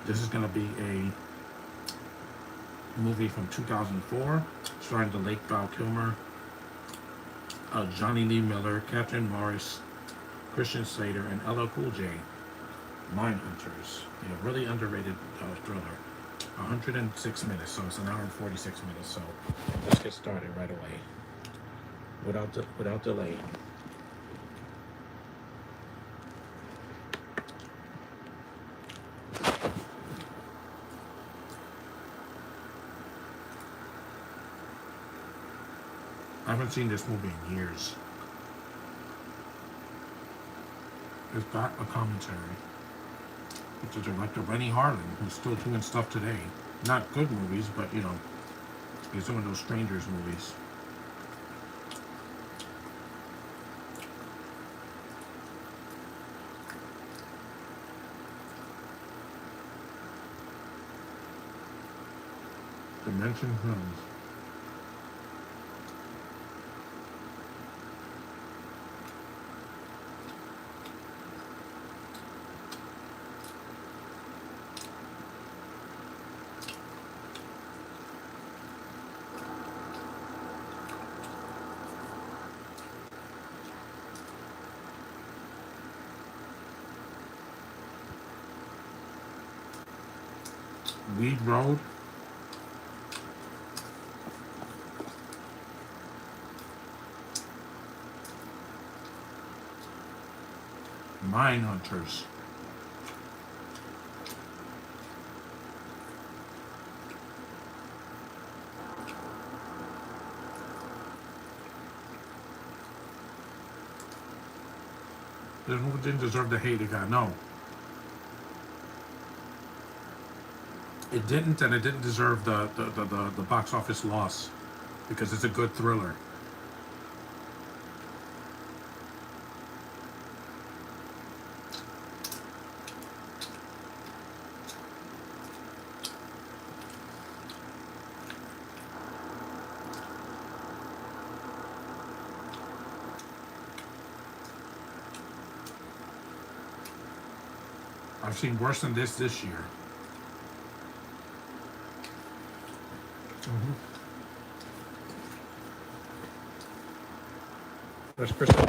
This is going to be a movie from 2004, starring the late Val Kilmer, Johnny Lee Miller, Catherine Morris, Christian Slater, and LL Cool J. Mindhunters. A really underrated thriller. 106 minutes, so it's an hour and 46 minutes. So let's get started right away, without delay. I haven't seen this movie in years. It's got a commentary. It's a director, Rennie Harlan, who's still doing stuff today. Not good movies, but he's doing those Strangers movies. Dimension Films. Weed Road. Mindhunters. This movie didn't deserve the hate it got. No. It didn't, and it didn't deserve the box office loss, because it's a good thriller. I've seen worse than this year. There's Crystal.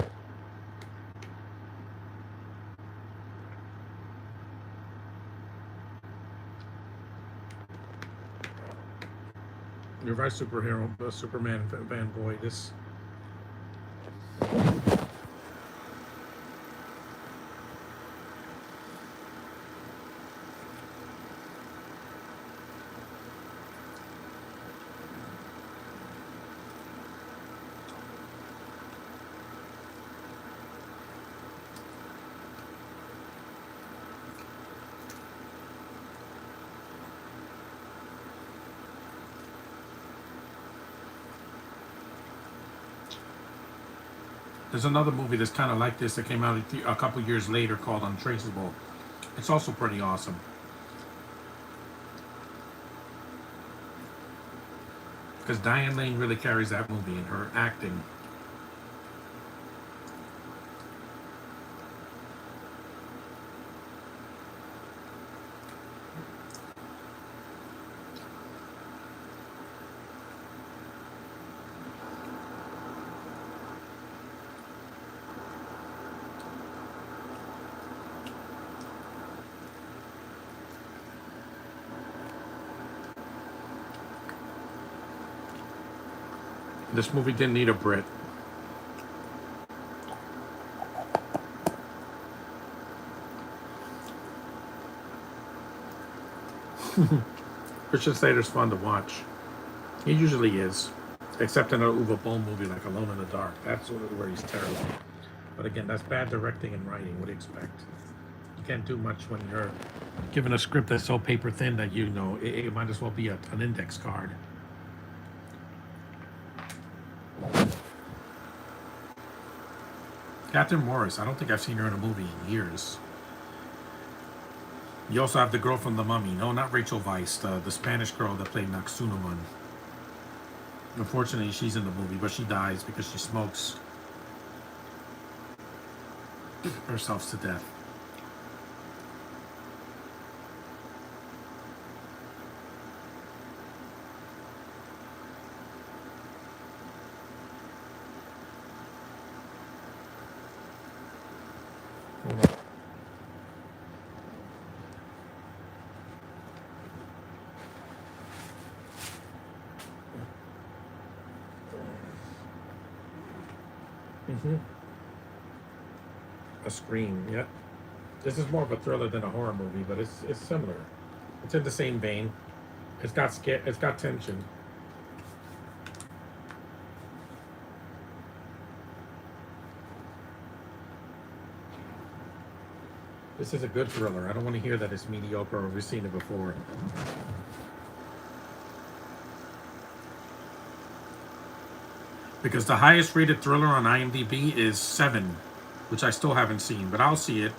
You're right, superhero, Superman fanboy. This. There's another movie that's kind of like this that came out a couple years later called Untraceable. It's also pretty awesome. Because Diane Lane really carries that movie in her acting. This movie didn't need a Brit. Christian Slater's fun to watch. He usually is. Except in an Uwe Boll movie like Alone in the Dark. That's where he's terrible. But again, that's bad directing and writing. What do you expect? You can't do much when you're given a script that's so paper thin that it might as well be an index card. Catherine Morris. I don't think I've seen her in a movie in years. You also have the girl from The Mummy. No, not Rachel Weisz. The Spanish girl that played Naxunamun. Unfortunately, she's in the movie, but she dies because she smokes herself to death. Mm-hmm. A Scream. Yep. This is more of a thriller than a horror movie, but it's similar. It's in the same vein. It's got scare. It's got tension. This is a good thriller. I don't want to hear that it's mediocre or we've seen it before. Because the highest rated thriller on IMDb is 7, which I still haven't seen, but I'll see it.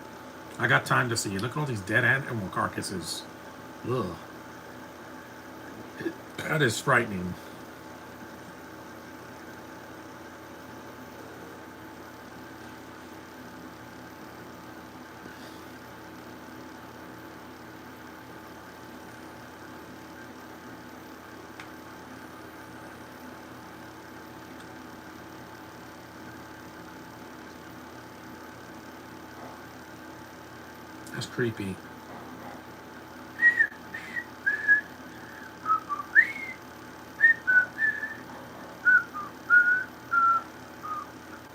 I got time to see it. Look at all these dead animal carcasses. Ugh. That is frightening. That's creepy.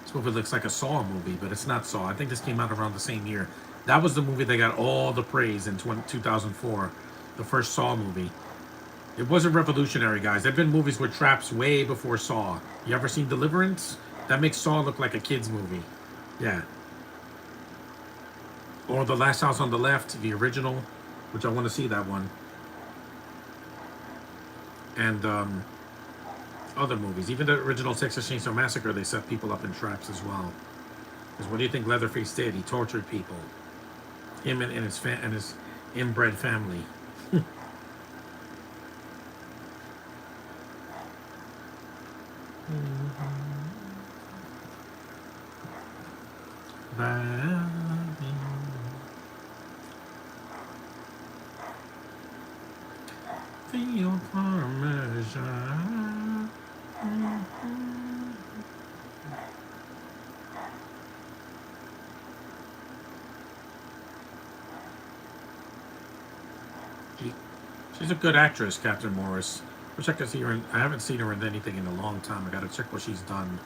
This movie looks like a Saw movie, but it's not Saw. I think this came out around the same year. That was the movie that got all the praise in 2004, the first Saw movie. It wasn't revolutionary, guys. There have been movies with traps way before Saw. You ever seen Deliverance? That makes Saw look like a kid's movie. Yeah. Or The Last House on the Left, the original, which I want to see that one. And other movies. Even the original Texas Chainsaw Massacre, they set people up in traps as well. Because what do you think Leatherface did? He tortured people. Him and his inbred family. Feel Parmesan. She's a good actress, Captain Morris. Wish I could see her in, I haven't seen her in anything in a long time. I gotta check what she's done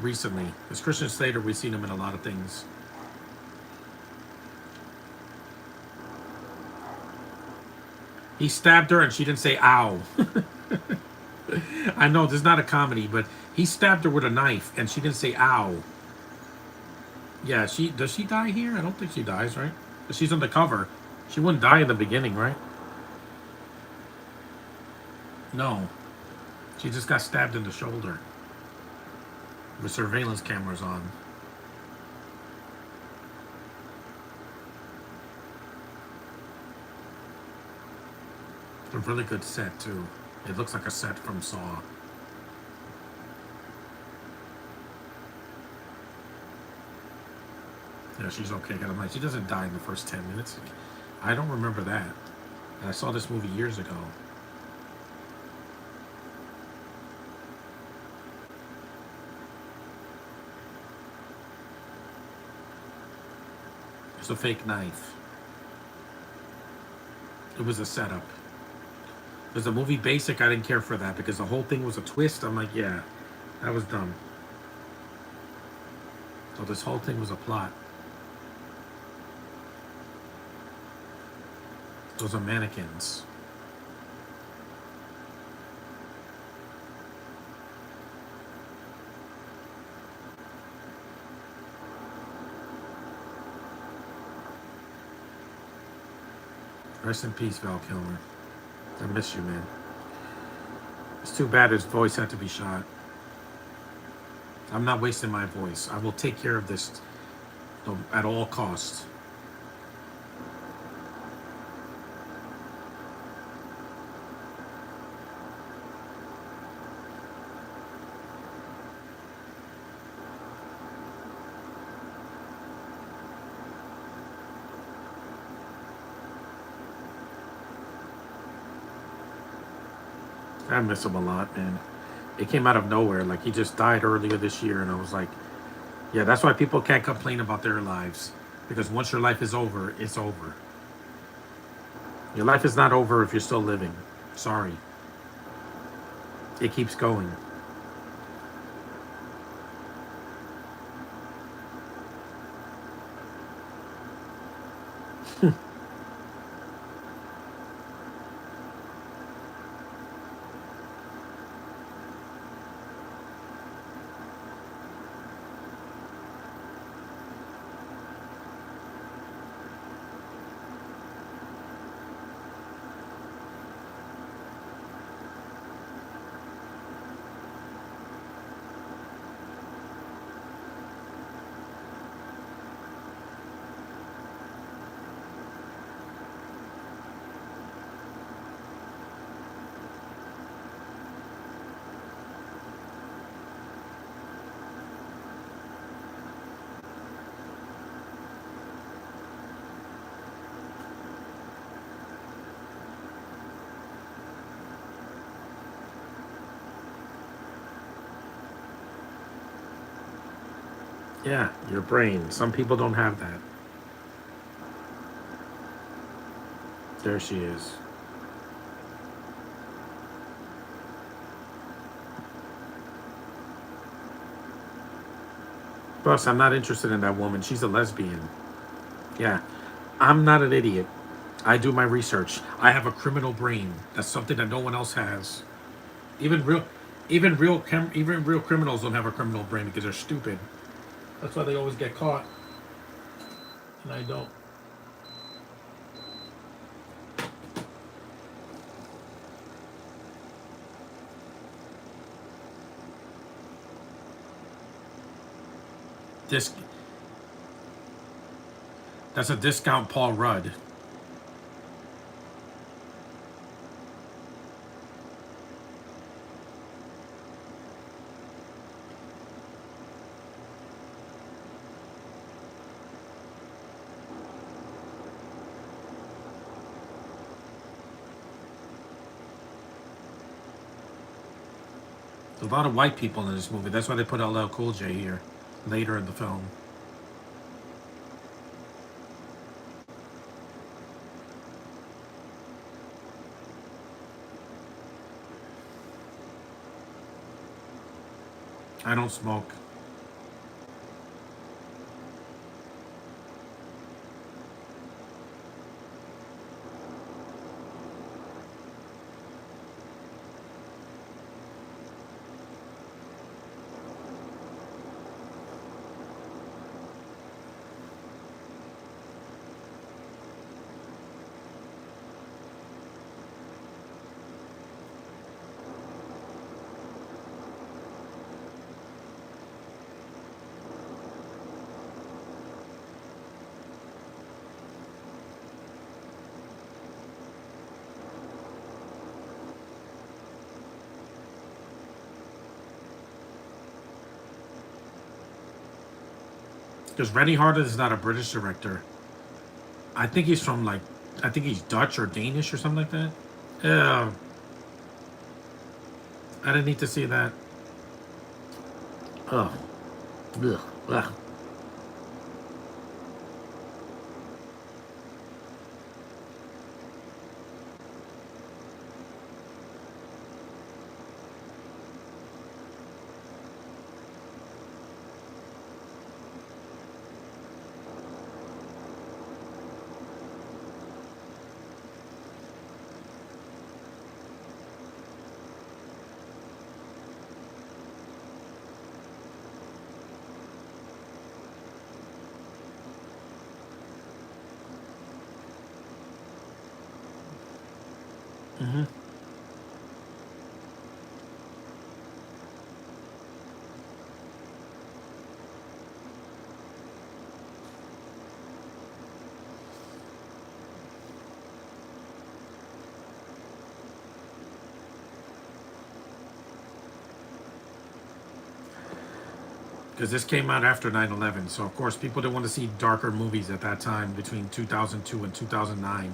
recently. As Christian Slater, we've seen him in a lot of things. He stabbed her and she didn't say ow. I know this is not a comedy, but he stabbed her with a knife and she didn't say ow. Yeah, does she die here? I don't think she dies, right? But she's on the cover. She wouldn't die in the beginning, right? No. She just got stabbed in the shoulder. With surveillance cameras on. A really good set, too. It looks like a set from Saw. Yeah, she's okay. She doesn't die in the first 10 minutes. I don't remember that. And I saw this movie years ago. It's a fake knife. It was a setup. There's a movie Basic, I didn't care for that because the whole thing was a twist. I'm like, yeah, that was dumb. So this whole thing was a plot. Those are mannequins. Rest in peace, Val Kilmer. I miss you, man. It's too bad his voice had to be shot. I'm not wasting my voice. I will take care of this at all costs. I miss him a lot, man. It came out of nowhere. Like, he just died earlier this year, and I was like, yeah, that's why people can't complain about their lives. Because once your life is over, it's over. Your life is not over if you're still living. Sorry. It keeps going. Yeah, your brain. Some people don't have that. There she is. Plus, I'm not interested in that woman. She's a lesbian. Yeah. I'm not an idiot. I do my research. I have a criminal brain. That's something that no one else has. Even real, even real criminals don't have a criminal brain because they're stupid. That's why they always get caught, and I don't. This that's a discount Paul Rudd. There's a lot of white people in this movie. That's why they put LL Cool J here later in the film. I don't smoke. Because Rennie Harden is not a British director. I think he's from like, I think he's Dutch or Danish or something like that. Yeah, I didn't need to see that. Oh, ugh, ugh. Mm-hmm. Because this came out after 9/11, so of course people didn't want to see darker movies at that time between 2002 and 2009.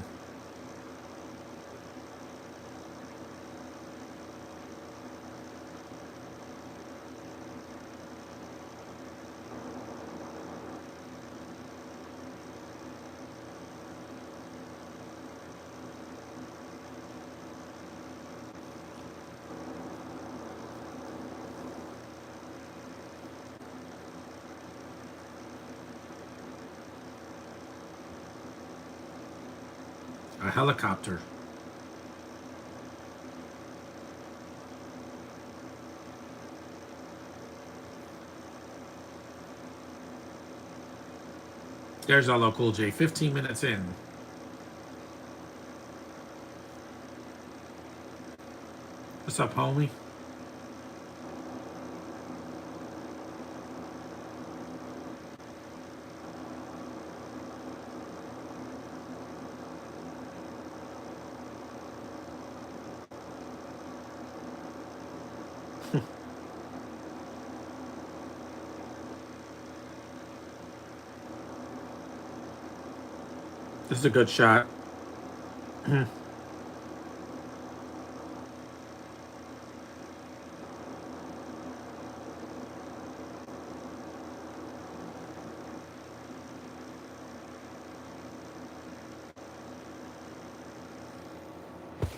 A helicopter. There's LL Cool J. 15 minutes in. What's up, homie? This is a good shot.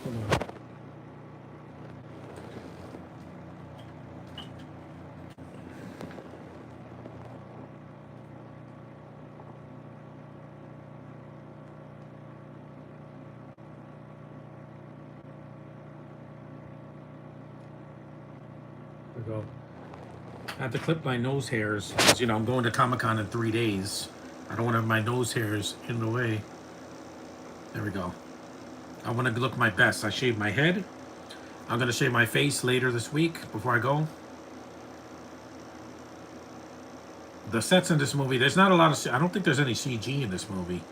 Hold on. There we go. I have to clip my nose hairs because, you know, I'm going to Comic-Con in 3 days. I don't want to have my nose hairs in the way. There we go. I want to look my best. I shaved my head. I'm going to shave my face later this week before I go. The sets in this movie, there's not a lot of... I don't think there's any CG in this movie.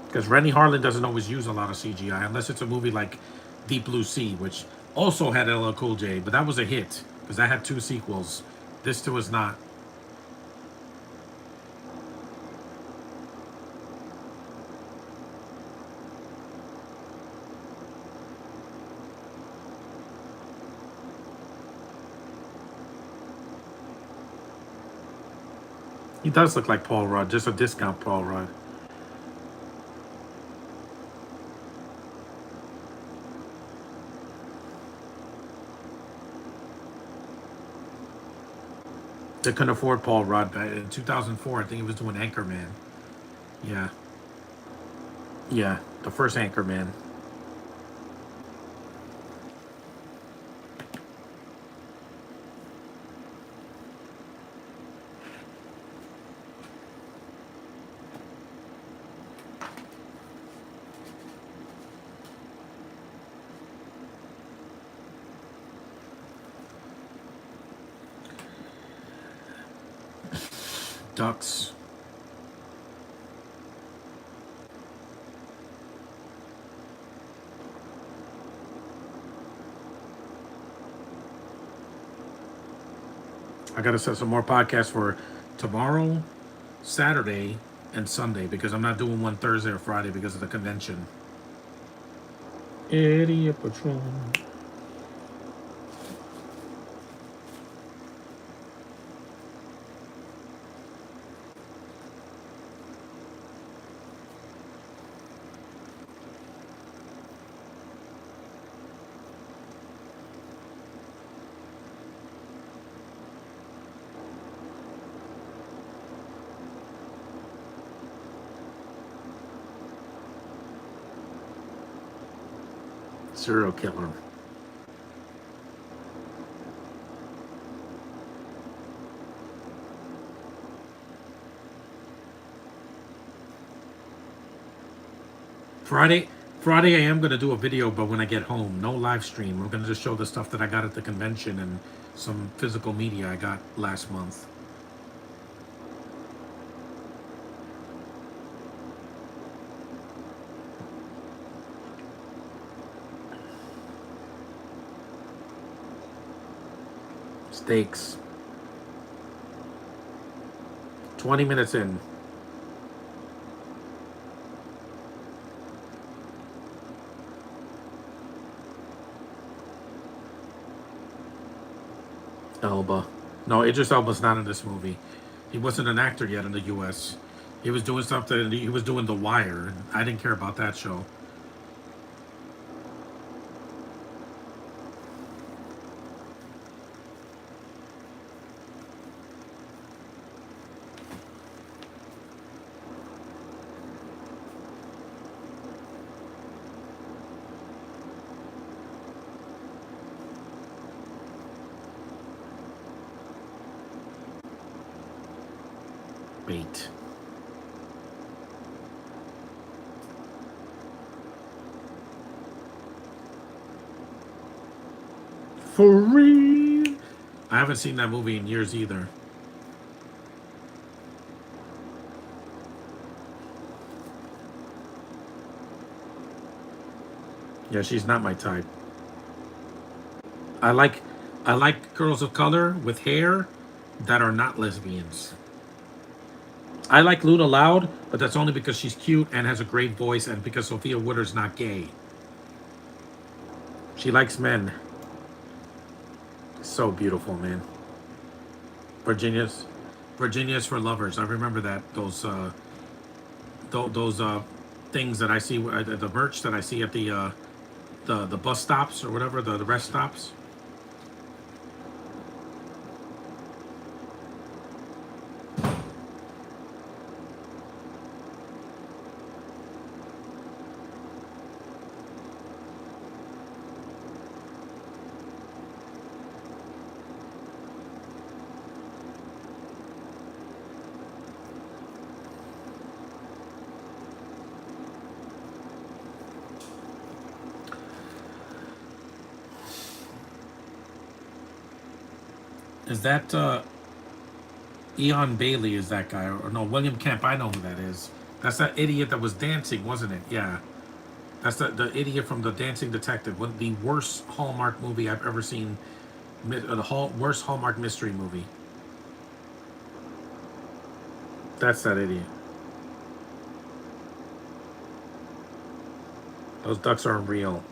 Because Rennie Harlan doesn't always use a lot of CGI unless it's a movie like Deep Blue Sea, which also had LL Cool J, but that was a hit because that had 2 sequels. This two is not. He does look like Paul Rudd, just a discount Paul Rudd. They couldn't afford Paul Rudd. In 2004, I think he was doing Anchorman. Yeah. Yeah, the first Anchorman. Ducks. I got to set some more podcasts for tomorrow, Saturday, and Sunday because I'm not doing one Thursday or Friday because of the convention. Idiot Patron. Serial killer. Friday I am going to do a video, but when I get home, no live stream. We're going to just show the stuff that I got at the convention and some physical media I got last month. Steaks. 20 minutes in. Elba. No, Idris Elba's not in this movie. He wasn't an actor yet in the U.S. He was doing something. He was doing The Wire. And I didn't care about that show. Bait. For real. I haven't seen that movie in years either. Yeah, she's not my type. I like girls of color with hair that are not lesbians. I like Luna Loud, but that's only because she's cute and has a great voice and because Sophia Wooder's not gay. She likes men. So beautiful, man. Virginia's for lovers. I remember that those things that I see, the merch that I see at the bus stops or whatever, the rest stops. Is that Eon Bailey? Is that guy? Or no, William Kemp? I know who that is. That's that idiot that was dancing, wasn't it? Yeah. That's the idiot from the Dancing Detective. One the worst Hallmark movie I've ever seen. Worst Hallmark mystery movie. That's that idiot. Those ducks aren't real.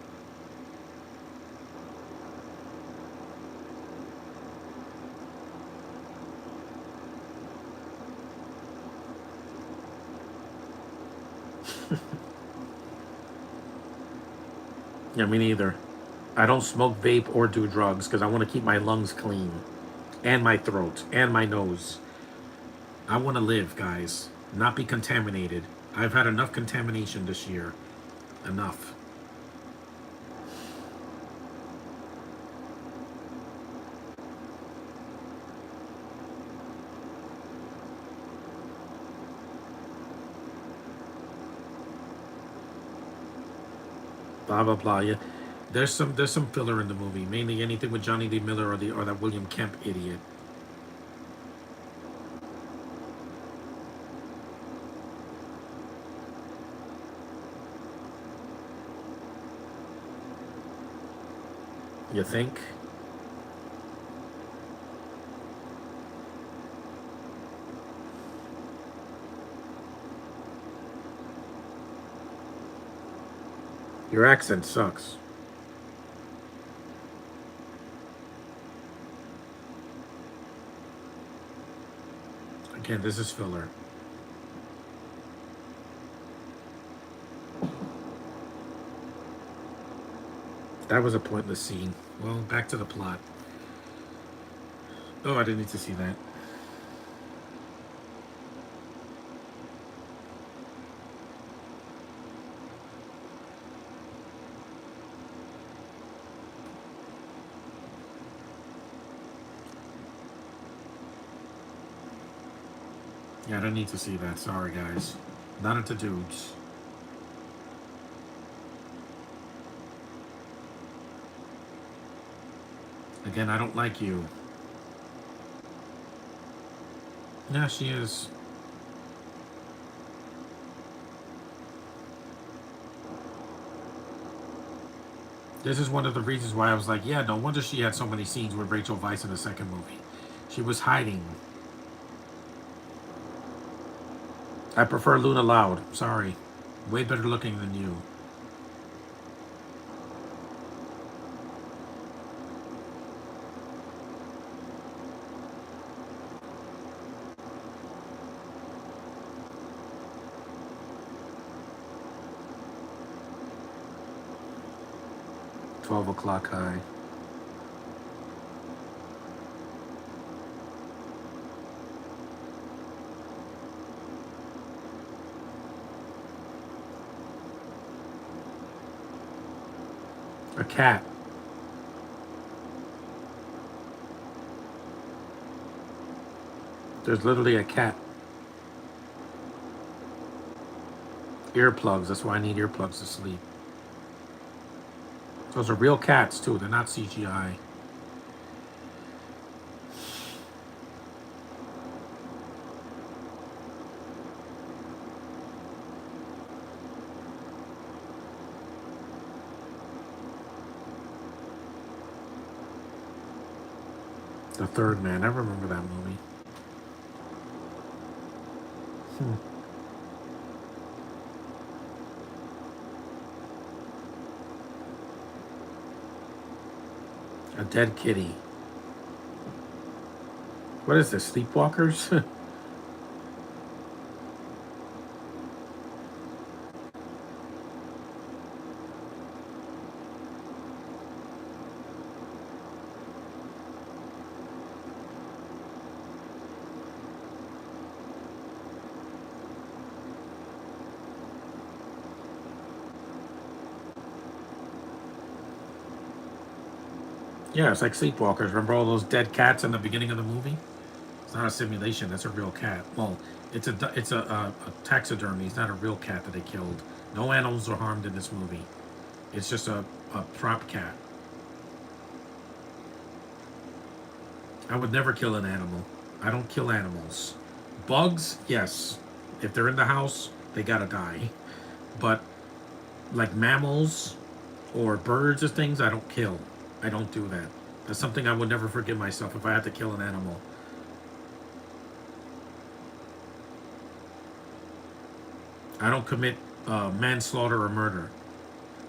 Yeah, me neither. I don't smoke, vape, or do drugs because I want to keep my lungs clean, and my throat, and my nose. I want to live, guys, not be contaminated. I've had enough contamination this year. Enough. Blah blah blah. Yeah, there's some filler in the movie. Mainly anything with Johnny Lee Miller or that William Kemp idiot. You think? Your accent sucks. Again, this is filler. That was a pointless scene. Well, back to the plot. Oh, I didn't need to see that. Yeah, I don't need to see that. Sorry, guys. Not into dudes. Again, I don't like you. Yeah, she is. This is one of the reasons why I was like, yeah, no wonder she had so many scenes with Rachel Weisz in the second movie. She was hiding. I prefer Luna Loud. Sorry. Way better looking than you. 12 o'clock high. A cat. There's literally a cat. Earplugs. That's why I need earplugs to sleep. Those are real cats, too. They're not CGI. The Third Man. I remember that movie. Hmm. A dead kitty. What is this? Sleepwalkers? Yeah, it's like Sleepwalkers. Remember all those dead cats in the beginning of the movie? It's not a simulation. That's a real cat. Well, it's a taxidermy. It's not a real cat that they killed. No animals are harmed in this movie. It's just a prop cat. I would never kill an animal. I don't kill animals. Bugs, yes. If they're in the house, they gotta die. But like mammals or birds or things, I don't kill. I don't do that. That's something I would never forgive myself if I had to kill an animal. I don't commit manslaughter or murder.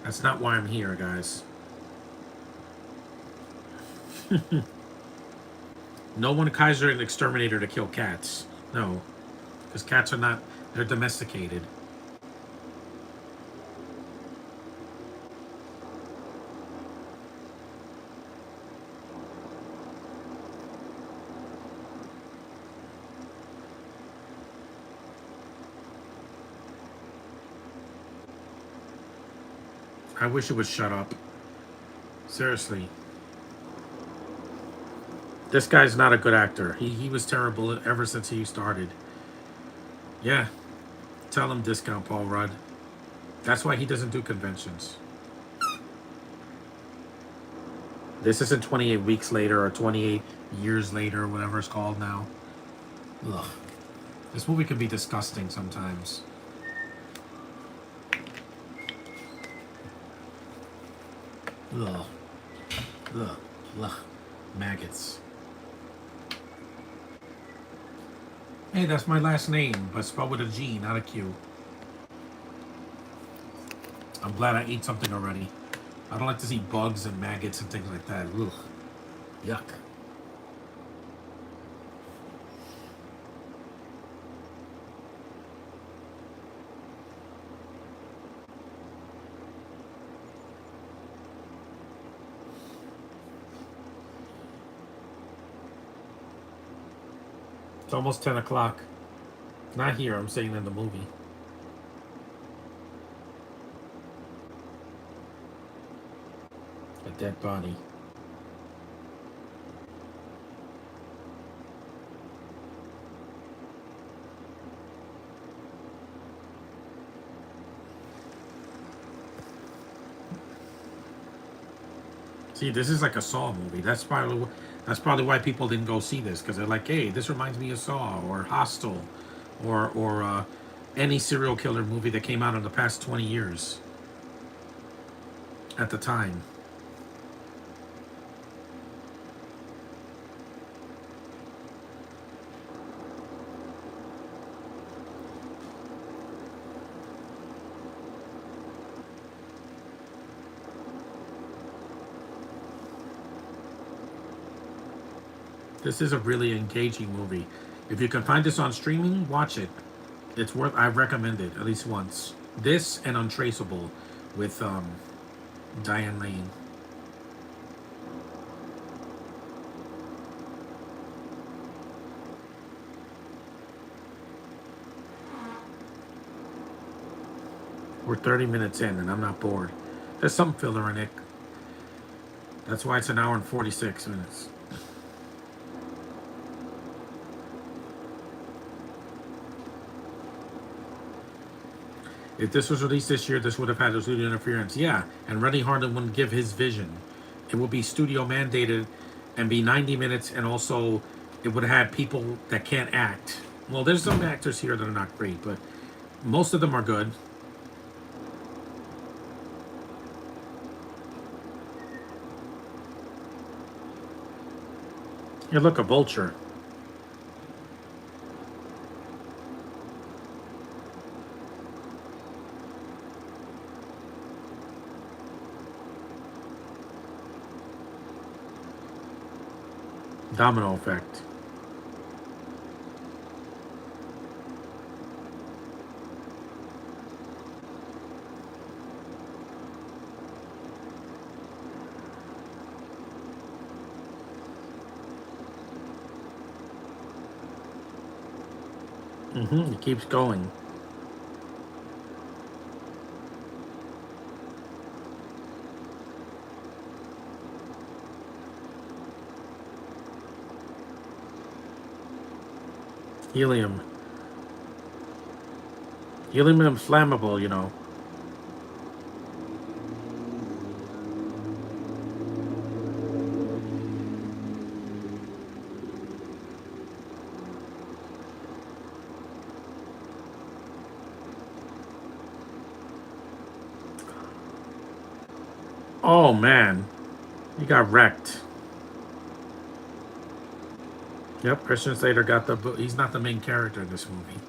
That's not why I'm here, guys. No one Kaiser an exterminator to kill cats. No, because cats are not, they're domesticated. I wish it would shut up. Seriously. This guy's not a good actor. He was terrible ever since he started. Yeah, tell him discount Paul Rudd. That's why he doesn't do conventions. This isn't 28 weeks later or 28 years later or whatever it's called now. Ugh. This movie can be disgusting sometimes. Ugh. Ugh. Ugh. Maggots. Hey, that's my last name, but spelled with a G, not a Q. I'm glad I ate something already. I don't like to see bugs and maggots and things like that. Ugh. Yuck. It's almost 10 o'clock. Not here, I'm saying in the movie. A dead body. See, this is like a Saw movie. That's probably why people didn't go see this, because they're like, hey, this reminds me of Saw or Hostel or any serial killer movie that came out in the past 20 years at the time. This is a really engaging movie. If you can find this on streaming, watch it. It's worth. I recommend it at least once. This and Untraceable with Diane Lane. We're 30 minutes in and I'm not bored. There's some filler in it. That's why it's an hour and 46 minutes. If this was released this year, this would have had a studio interference. Yeah, and Rennie Harlan wouldn't give his vision. It would be studio mandated and be 90 minutes, and also it would have had people that can't act. Well, there's some actors here that are not great, but most of them are good. Here, look, a vulture. Domino effect. It keeps going. Helium. Helium is flammable, you know. Oh man, he got wrecked. Yep, Christian Slater got the. He's not the main character in this movie.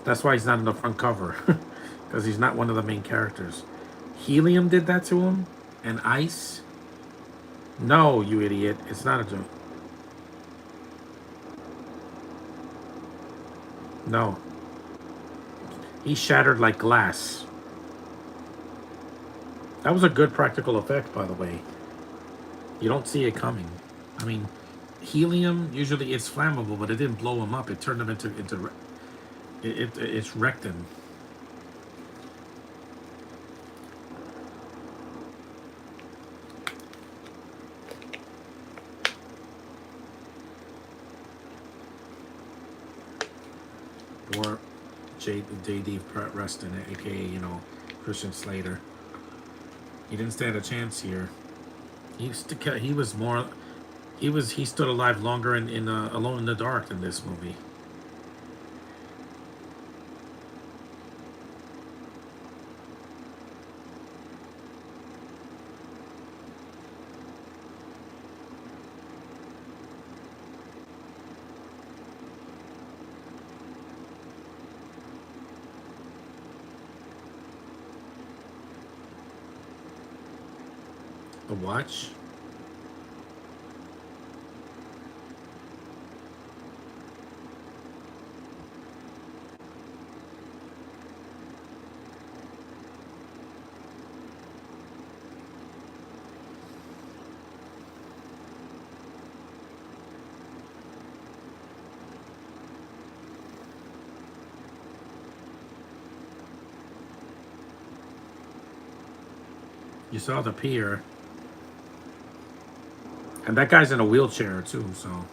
That's why he's not in the front cover, because he's not one of the main characters. Helium did that to him, and ice. No, you idiot! It's not a joke. No, he shattered like glass. That was a good practical effect, by the way. You don't see it coming. I mean, helium usually it's flammable, but it didn't blow him up. It turned him into it's wrecked him. Or J.D. Preston, aka Christian Slater. He didn't stand a chance here. He was more. He stood alive longer in Alone in the Dark than this movie. The Watch. You saw the pier. And that guy's in a wheelchair too, so.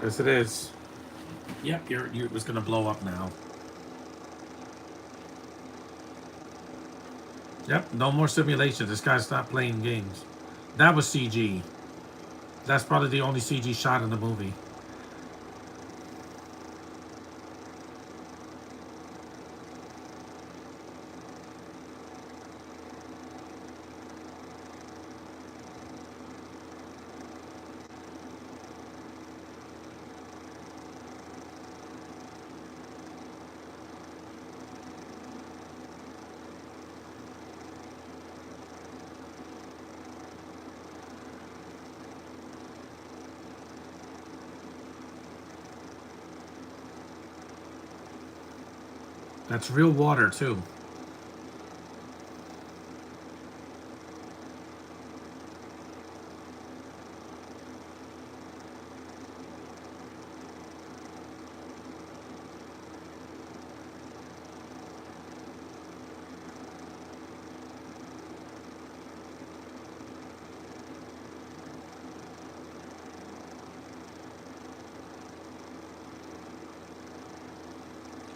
Yes, it is. Yep, you it was gonna blow up now. Yep, no more simulation. This guy stopped playing games. That was CG. That's probably the only CG shot in the movie. That's real water too.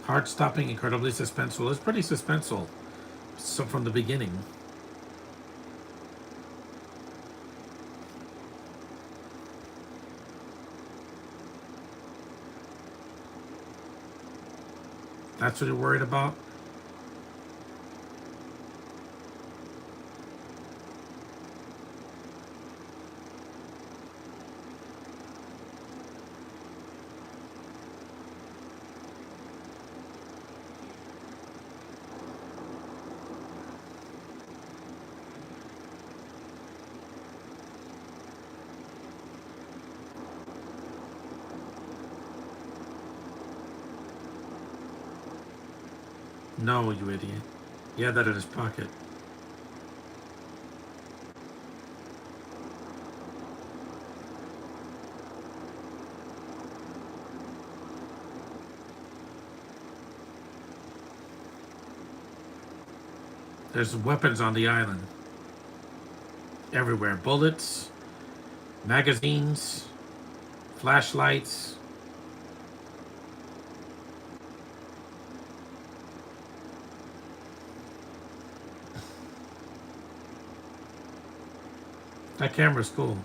Heart-stopping, incredibly suspenseful. It's pretty suspenseful. So from the beginning. That's what you're worried about? No, you idiot. He had that in his pocket. There's weapons on the island. everywhere. Bullets, magazines, flashlights. That camera's cool.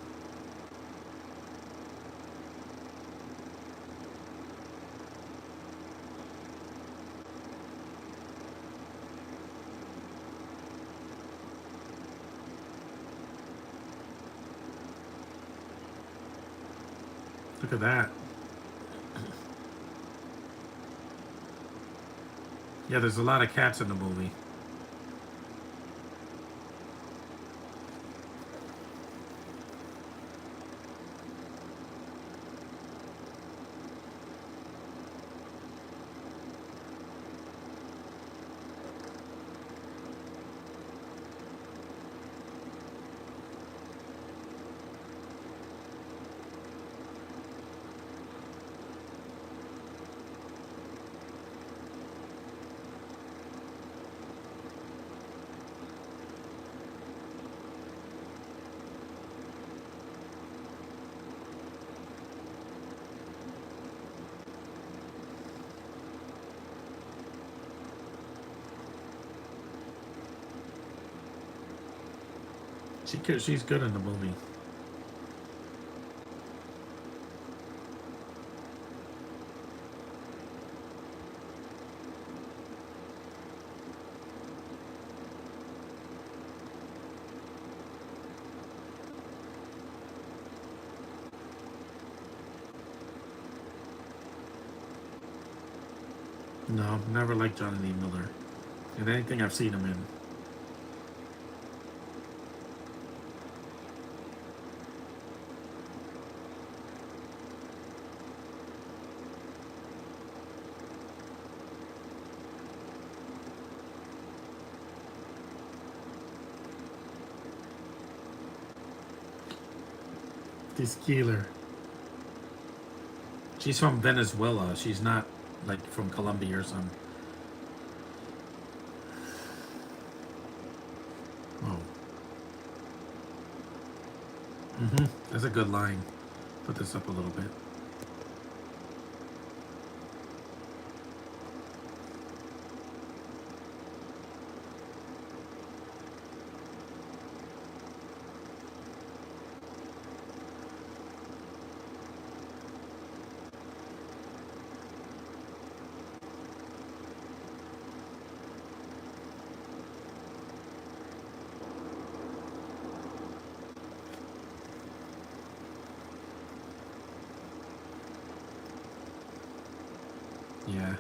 Look at that. Yeah, there's a lot of cats in the movie. She's good in the movie. No, never liked Johnny Lee Miller in anything I've seen him in. This killer. She's from Venezuela. She's not like from Colombia or something. Oh. That's a good line. Put this up a little bit. Yeah.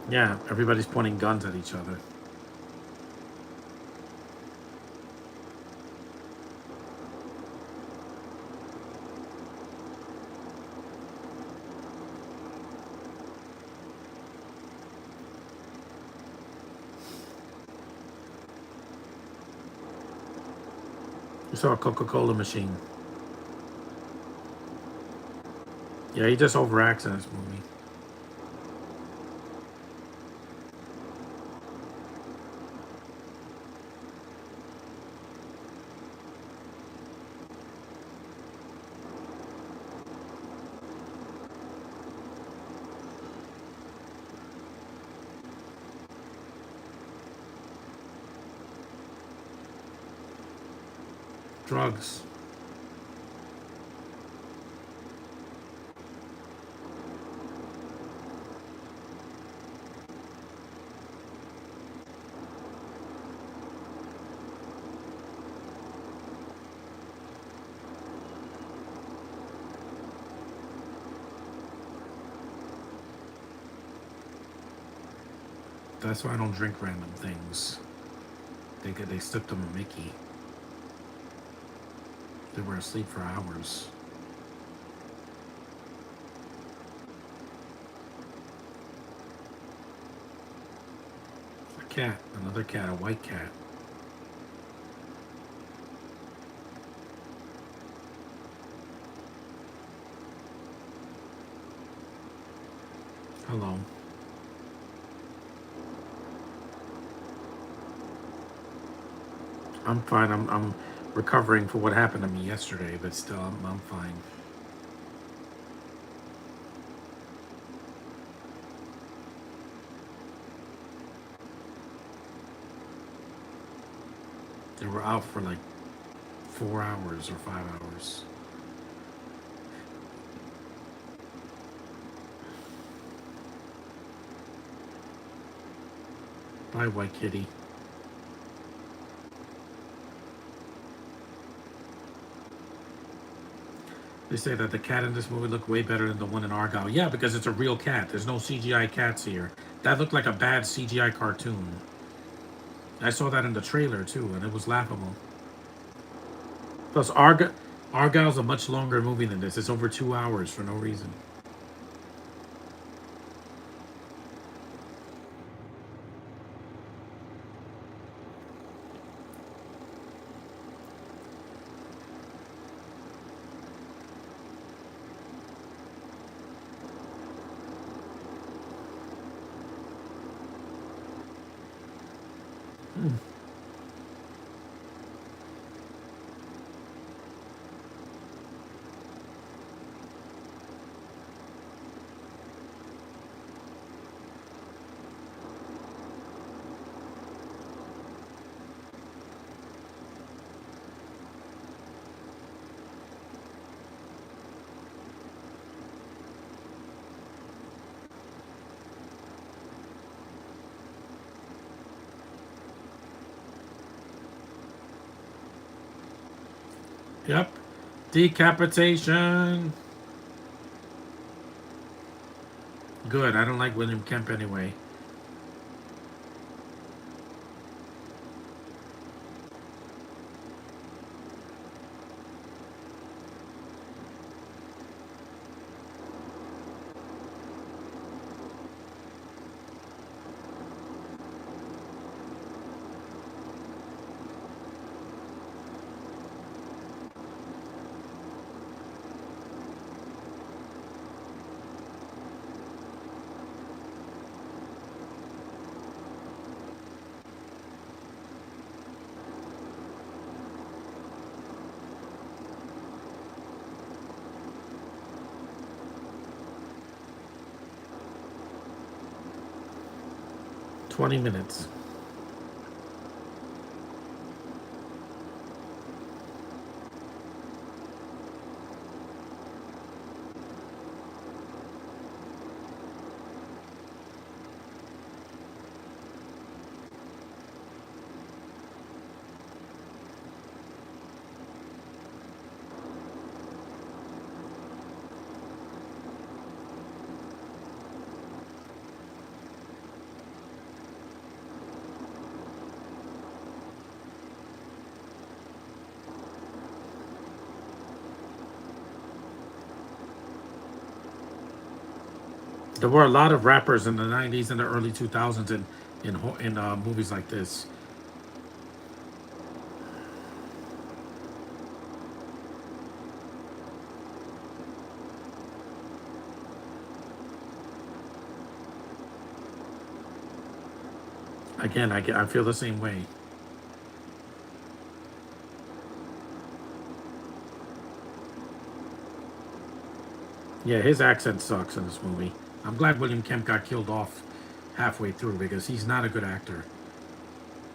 Yeah, everybody's pointing guns at each other. You saw a Coca-Cola machine. Yeah, he just overacts in this movie. Drugs. That's why I don't drink random things. They slipped them a Mickey. They were asleep for hours. cat. Another cat, a white cat. Hello. I'm fine. I'm recovering for what happened to me yesterday, but still, I'm fine. They were out for like 4 hours or 5 hours. Bye, white kitty. They say that the cat in this movie looked way better than the one in Argyle. Yeah, because it's a real cat. There's no CGI cats here. That looked like a bad CGI cartoon. I saw that in the trailer too, and it was laughable. Plus, Argyle's a much longer movie than this. It's over 2 hours for no reason. Hmm. Yep. Decapitation. Good. I don't like William Kemp anyway. $20. There were a lot of rappers in the '90s and the early 2000s in movies like this. Again, I feel the same way. Yeah, his accent sucks in this movie. I'm glad William Kemp got killed off halfway through because he's not a good actor.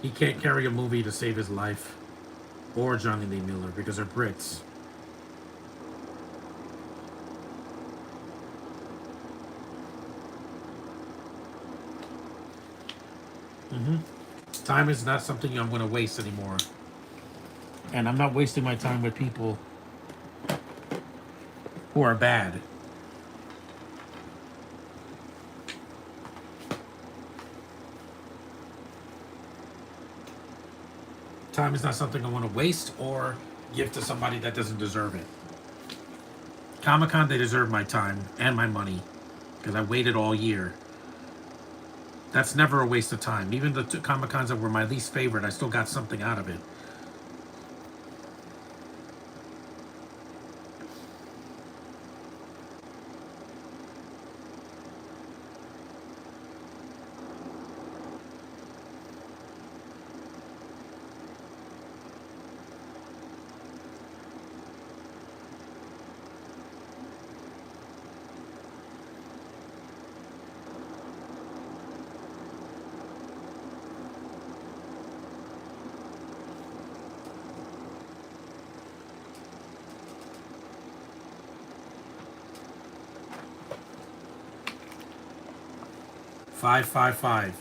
He can't carry a movie to save his life, or Johnny Lee Miller because they're Brits. Hmm. Time is not something I'm going to waste anymore. And I'm not wasting my time with people who are bad. Time is not something I want to waste or give to somebody that doesn't deserve it. Comic-Con, they deserve my time and my money because I waited all year. That's never a waste of time. Even the two Comic Cons that were my least favorite, I still got something out of it. Five, five, five.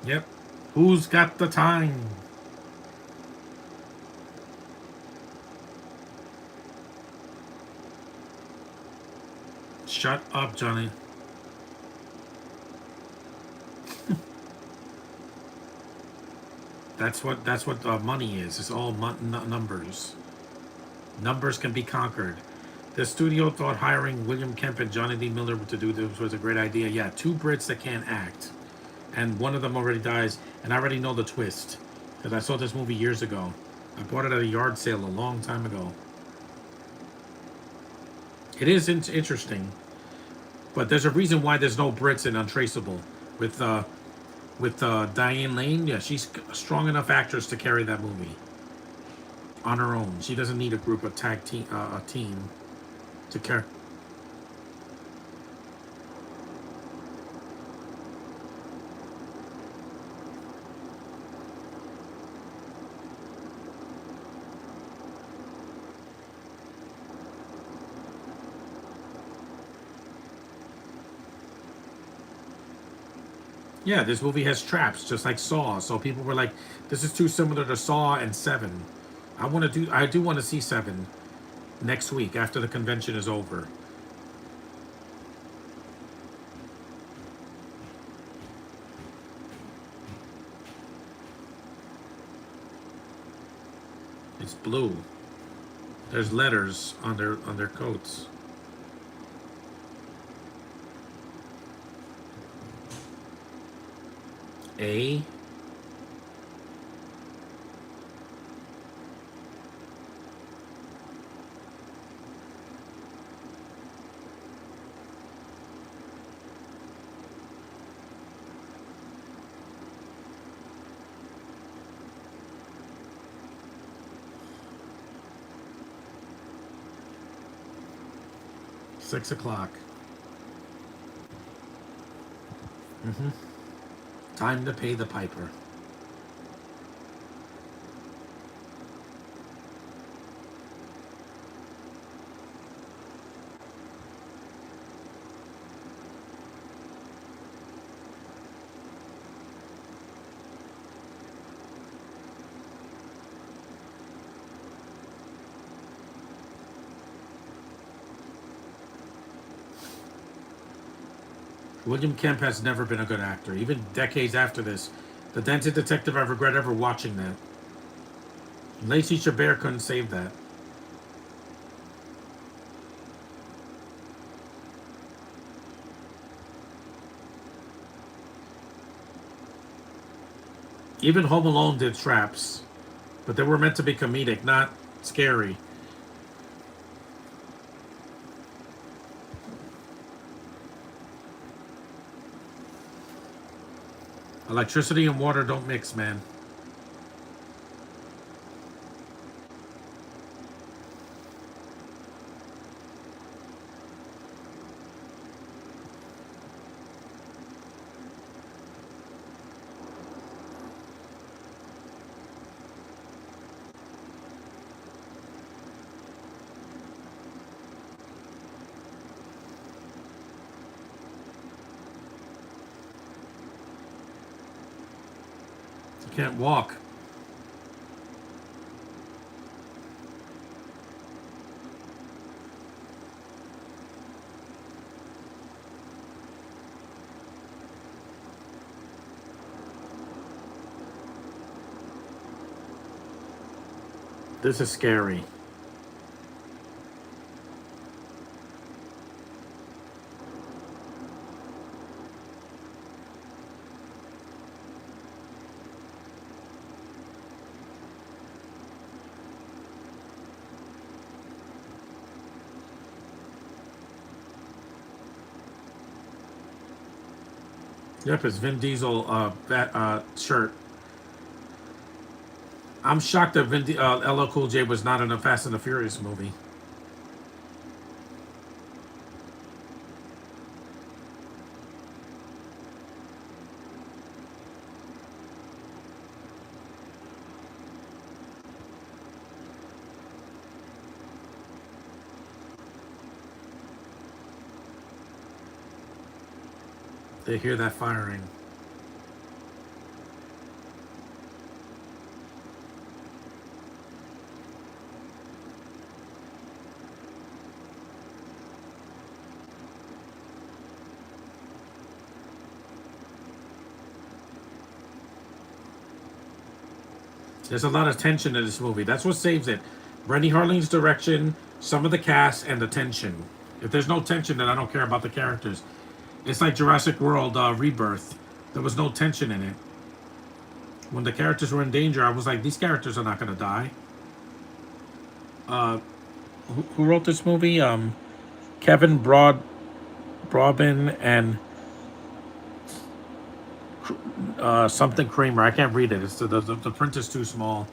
Yep. Who's got the time? Shut up, Johnny. That's what money is. It's all numbers. Numbers can be conquered. The studio thought hiring William Kemp and Johnny Lee Miller to do this was a great idea. Yeah, two Brits that can't act, and one of them already dies. And I already know the twist because I saw this movie years ago. I bought it at a yard sale a long time ago. It is interesting, but there's a reason why there's no Brits in Untraceable with Diane Lane. Yeah, she's a strong enough actress to carry that movie on her own. She doesn't need a group of tag team a team to carry. Yeah, this movie has traps, just like Saw. So people were like, "This is too similar to Saw and Seven." I do want to see Seven next week after the convention is over. It's blue. There's letters on their coats. A. $6 o'clock. Time to pay the piper. William Kemp has never been a good actor, even decades after this. The Dented Detective, I regret ever watching that. Lacey Chabert couldn't save that. Even Home Alone did traps, but they were meant to be comedic, not scary. Electricity and water don't mix, man. You can't walk. This is scary. Yep, it's Vin Diesel shirt. I'm shocked that LL Cool J was not in a Fast and the Furious movie. They hear that firing. There's a lot of tension in this movie. That's what saves it. Rennie Harlin's direction, some of the cast, and the tension. If there's no tension, then I don't care about the characters. It's like Jurassic World Rebirth. There was no tension in it. When the characters were in danger, I was like, these characters are not going to die. Who wrote this movie? Kevin Broadbent and something Kramer. I can't read it. It's the print is too small.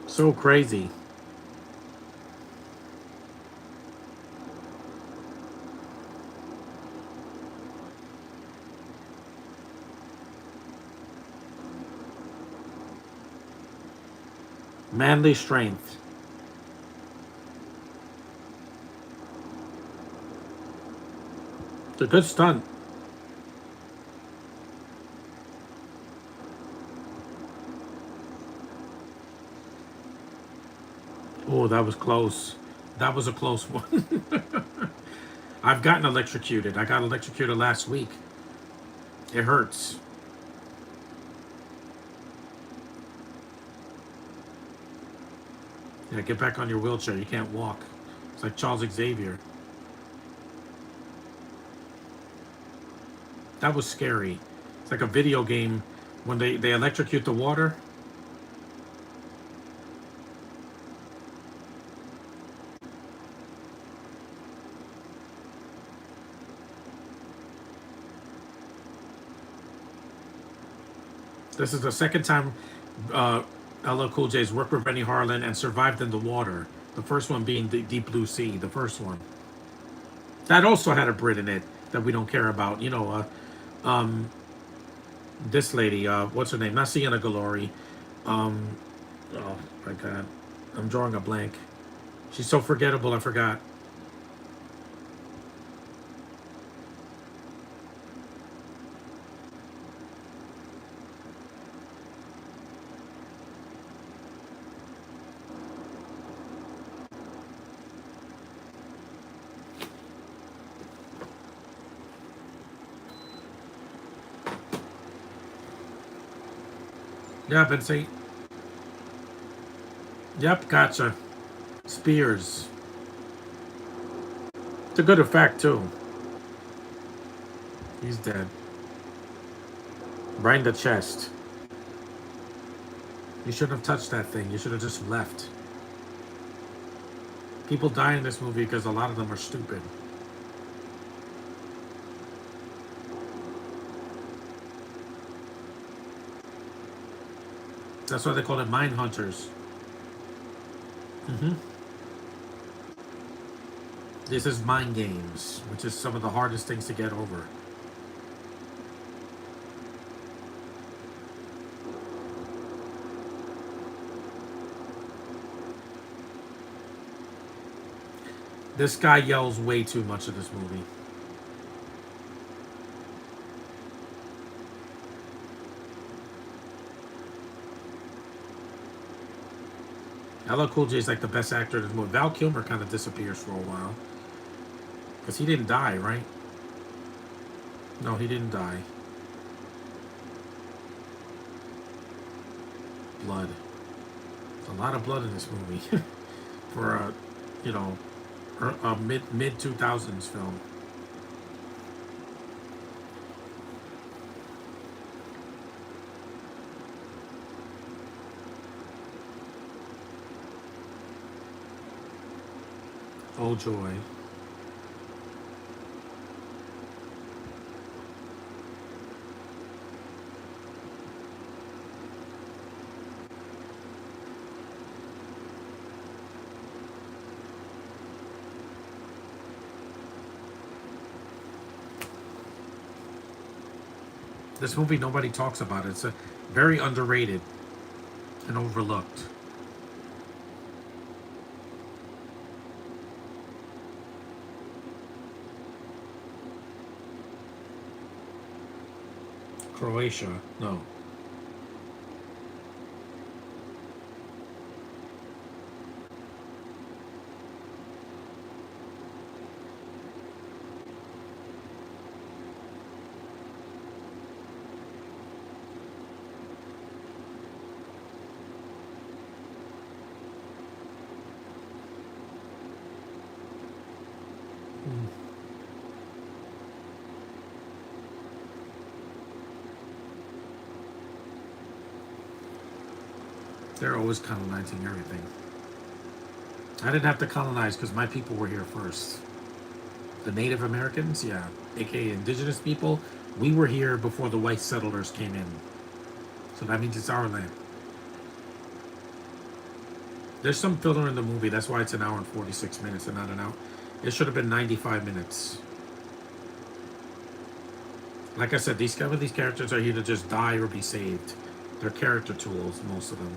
So crazy. Manly strength. It's a good stunt. Oh, that was close. That was a close one. I've gotten electrocuted. I got electrocuted last week. It hurts. Yeah, get back on your wheelchair. You can't walk. It's like Charles Xavier. That was scary. It's like a video game when they electrocute the water. This is the second time LL Cool J's worked with Rennie Harlin and survived in the water. The first one being the Deep Blue Sea, the first one. That also had a Brit in it that we don't care about. This lady, what's her name? Not Sienna Galori. Um, oh my God, I'm drawing a blank. She's so forgettable. I forgot. Yep, and say, yep, gotcha. Spears. It's a good effect too. He's dead. Right in the chest. You shouldn't have touched that thing. You should have just left. People die in this movie because a lot of them are stupid. That's why they call it Mindhunters. Mm-hmm. This is mind games, which is some of the hardest things to get over. This guy yells way too much in this movie. LL Cool J is like the best actor in this movie. Val Kilmer kind of disappears for a while. Because he didn't die, right? No, he didn't die. Blood. A lot of blood in this movie. For a, you know, a mid 2000s film. Oh joy. This movie, nobody talks about it. It's very underrated and overlooked. Croatia, no. They're always colonizing everything. I didn't have to colonize because my people were here first. The Native Americans, yeah, aka indigenous people, we were here before the white settlers came in. So that means it's our land. There's some filler in the movie. That's why it's an hour and 46 minutes and not an hour. It should have been 95 minutes. Like I said, these characters are here to just die or be saved. They're character tools, most of them.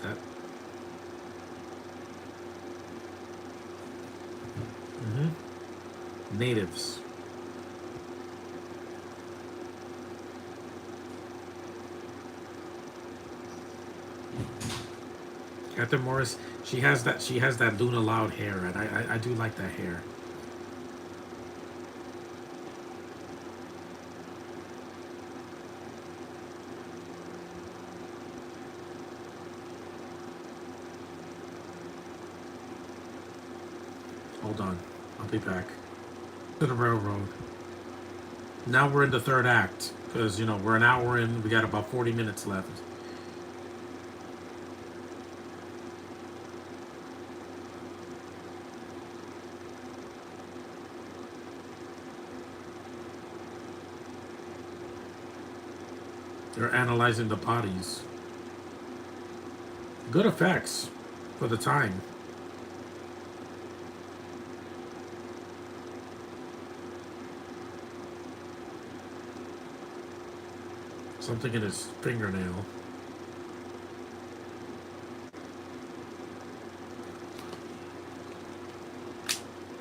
That. Natives. Captain Morris, she has that Luna Loud hair, and I do like that hair. Hold on, I'll be back. To the railroad. Now we're in the third act because we're an hour in. We got about 40 minutes left. They're analyzing the bodies. Good effects for the time. Something in his fingernail.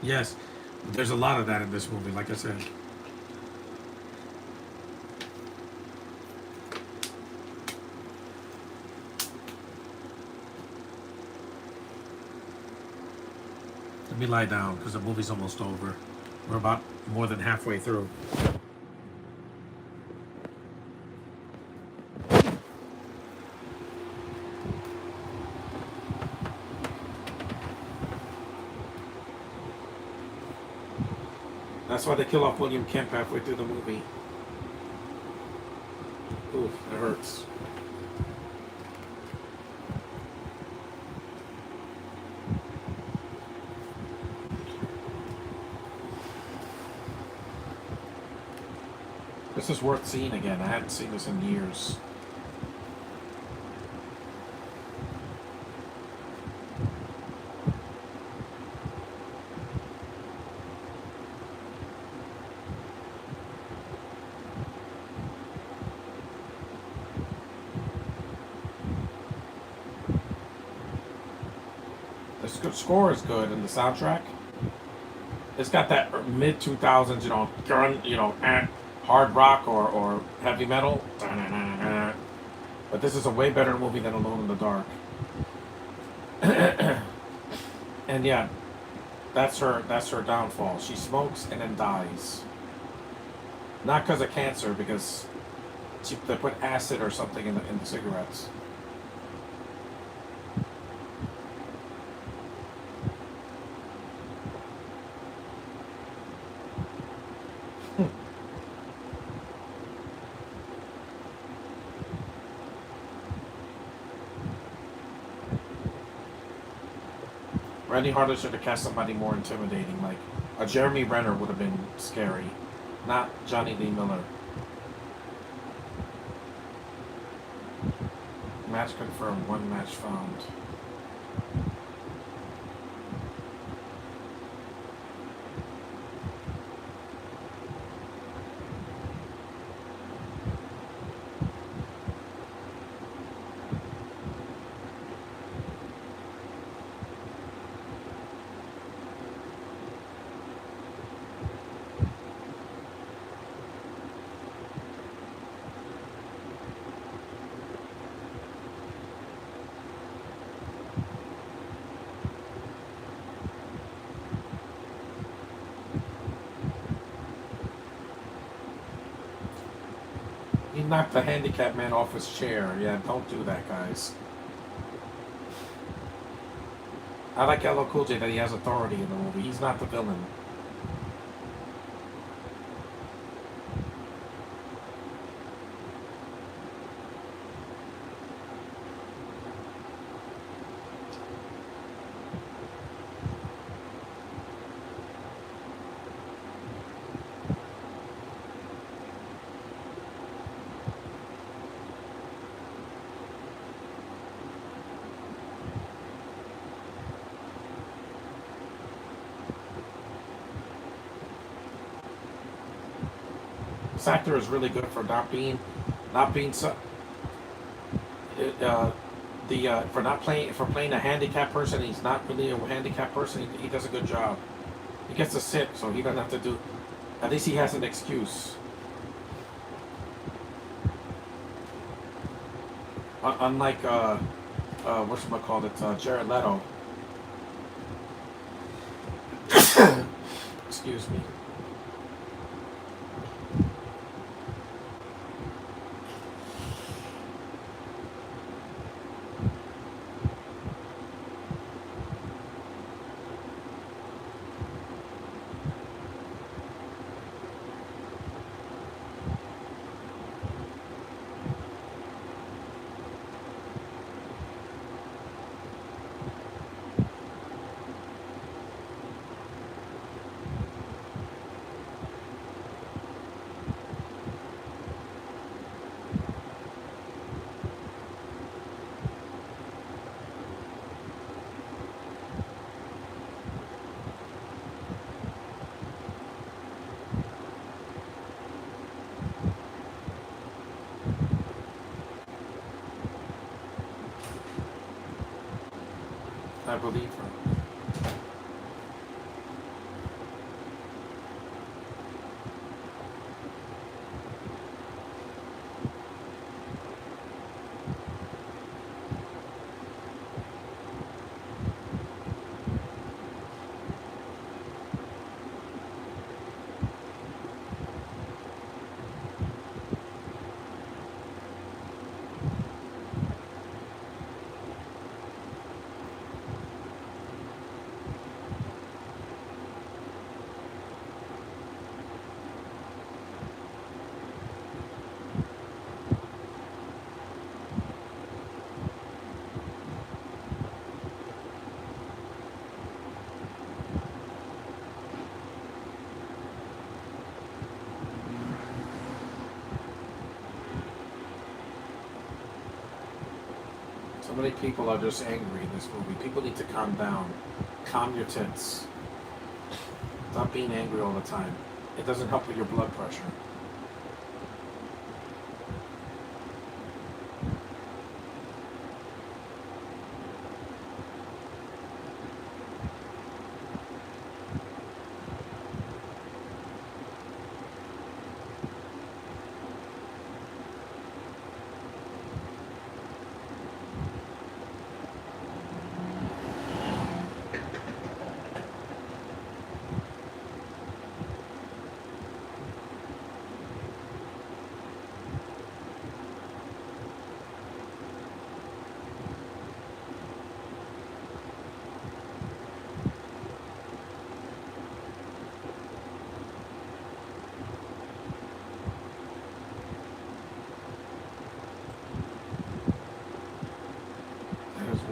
Yes, there's a lot of that in this movie, like I said. Let me lie down because the movie's almost over. We're about more than halfway through. That's why they kill off William Kemp halfway through the movie. Oof, that hurts. This is worth seeing again. I hadn't seen this in years. score is good, and the soundtrack. It's got that mid 2000s, hard rock or heavy metal. But this is a way better movie than Alone in the Dark. And yeah, that's her downfall. She smokes and then dies. Not because of cancer, because they put acid or something in the cigarettes. Randy Harder should have cast somebody more intimidating, like a Jeremy Renner would have been scary, not Johnny Lee Miller. Match confirmed, one match found. He knocked the handicapped man off his chair. Yeah, don't do that, guys. I like LL Cool J that he has authority in the movie. He's not the villain. This actor is really good for not being so. For playing a handicapped person. He's not really a handicapped person. He does a good job. He gets to sit, so he doesn't have to do. At least he has an excuse. Unlike Jared Leto. Excuse me. I believe her. So many people are just angry in this movie. People need to calm down. Calm your tits. Stop being angry all the time. It doesn't help with your blood pressure.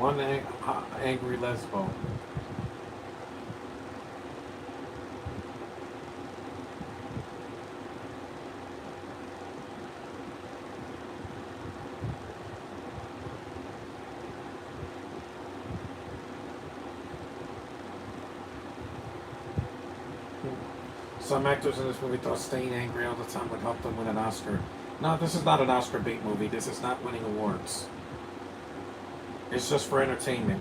One angry lesbo. Some actors in this movie thought staying angry all the time would help them win an Oscar. No, this is not an Oscar bait movie. This is not winning awards. It's just for entertainment.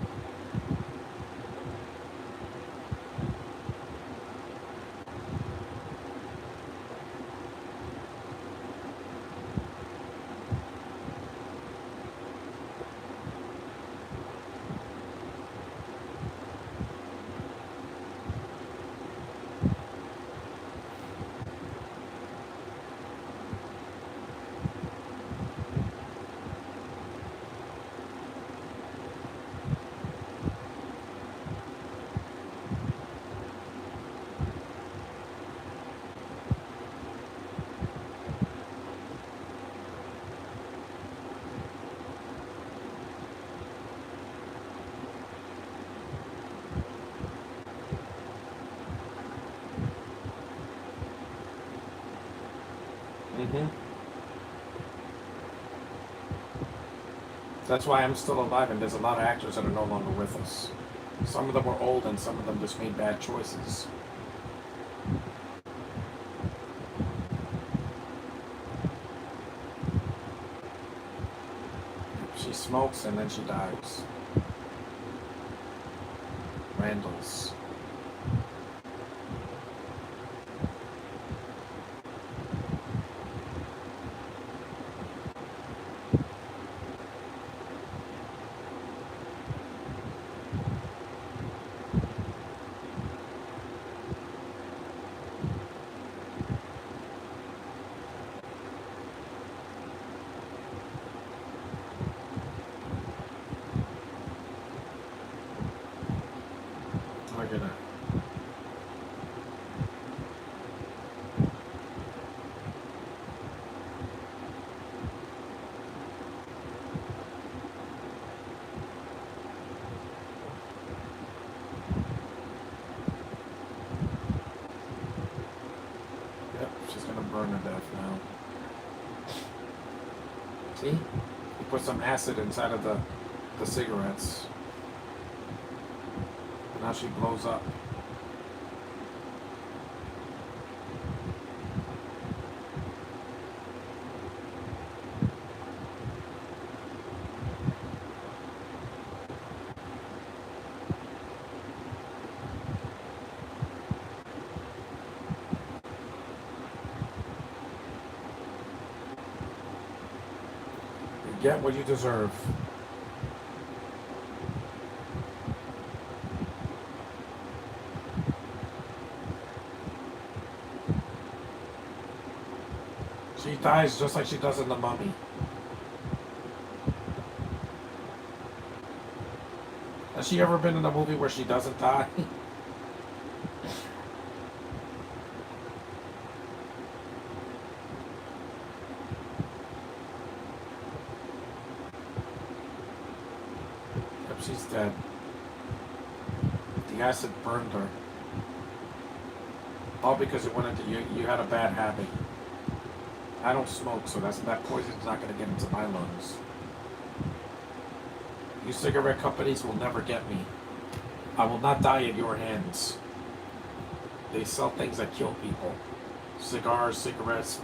That's why I'm still alive, and there's a lot of actors that are no longer with us. Some of them were old, and some of them just made bad choices. She smokes, and then she dies. Randall's. Look at that. Yep, she's gonna burn to death now. See? He put some acid inside of the cigarettes. Now she blows up. You get what you deserve. She dies just like she does in The Mummy. Has she ever been in a movie where she doesn't die? Yep, she's dead. The acid burned her. All because it went into you had a bad habit. I don't smoke, so that poison's not going to get into my lungs. You cigarette companies will never get me. I will not die at your hands. They sell things that kill people. Cigars, cigarettes,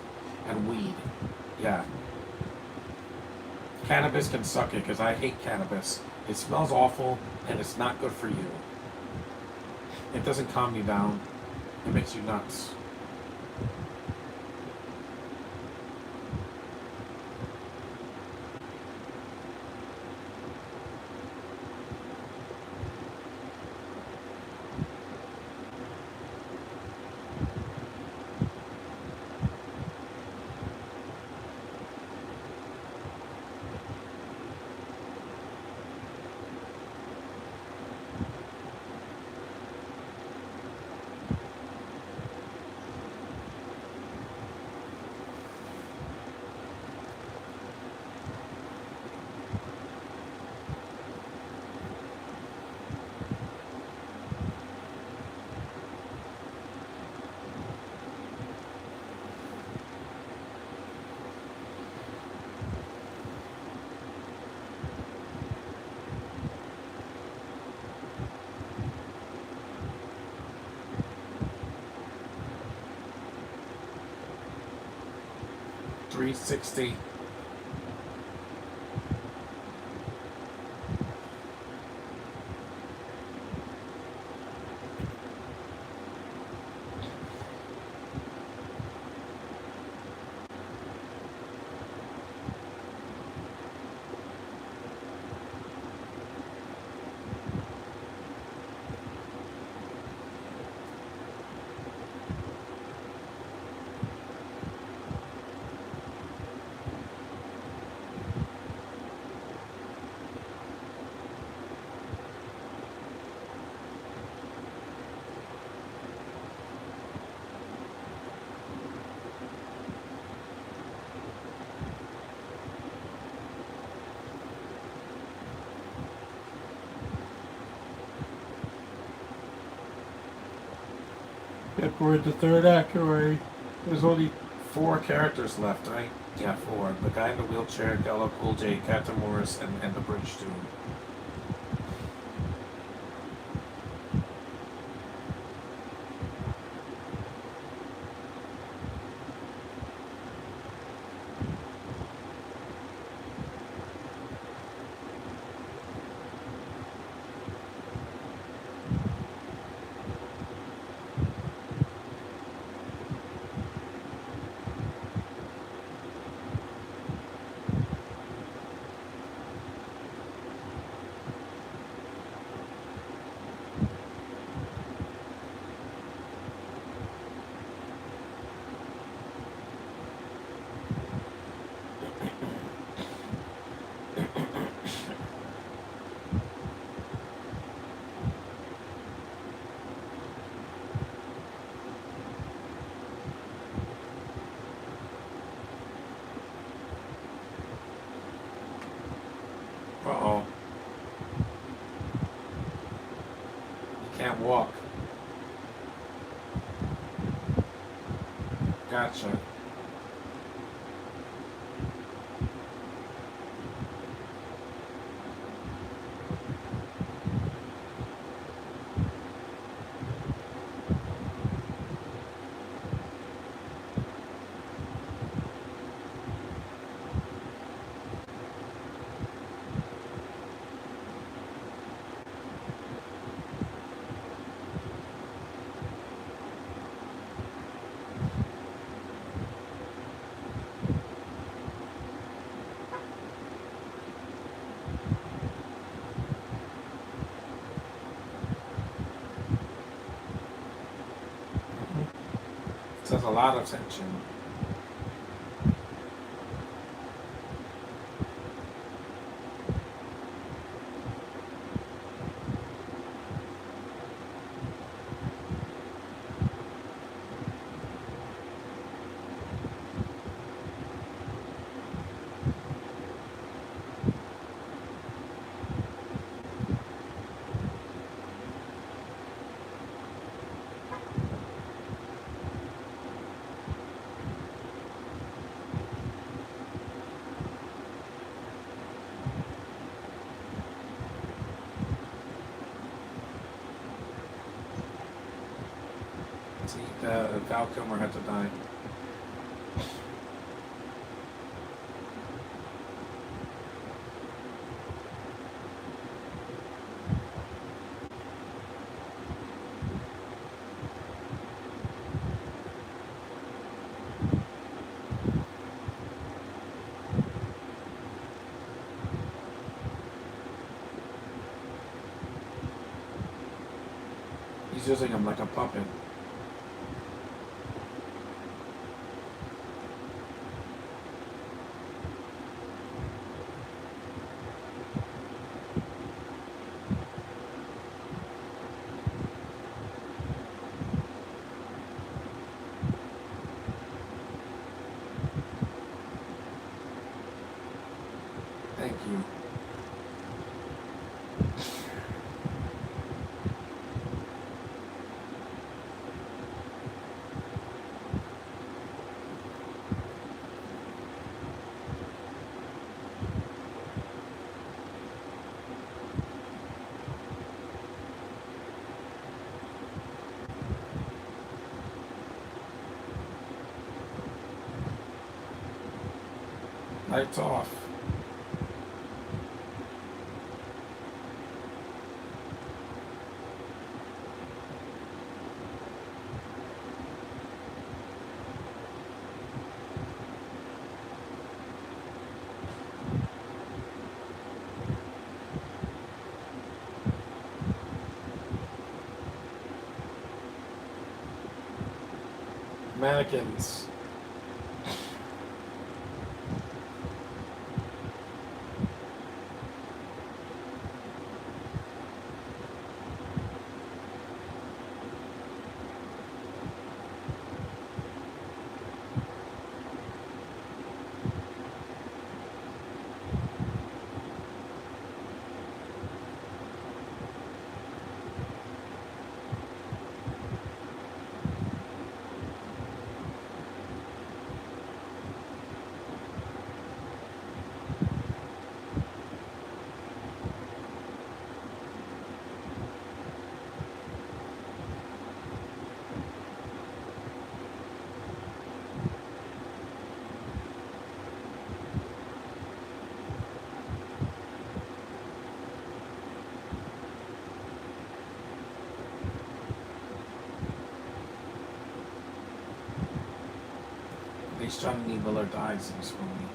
and weed. Yeah. Cannabis can suck it, because I hate cannabis. It smells awful, and it's not good for you. It doesn't calm you down. It makes you nuts. 360. Yep, we're at the third act already. There's only 4 characters left, right? Yeah, 4. The guy in the wheelchair, Della Cool J, Captain Morris, and the bridge dude. Uh-oh. You can't walk. Gotcha. There's a lot of tension. See, Val Kilmer had to die. He's using him like a puppet. Thank you. Lights off. Mannequins. At least Johnny Miller dies in this movie.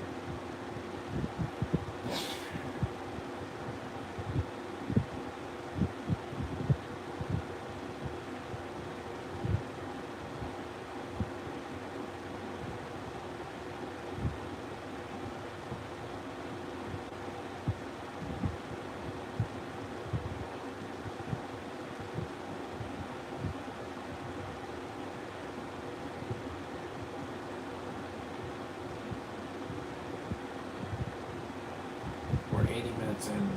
We're 80 minutes in.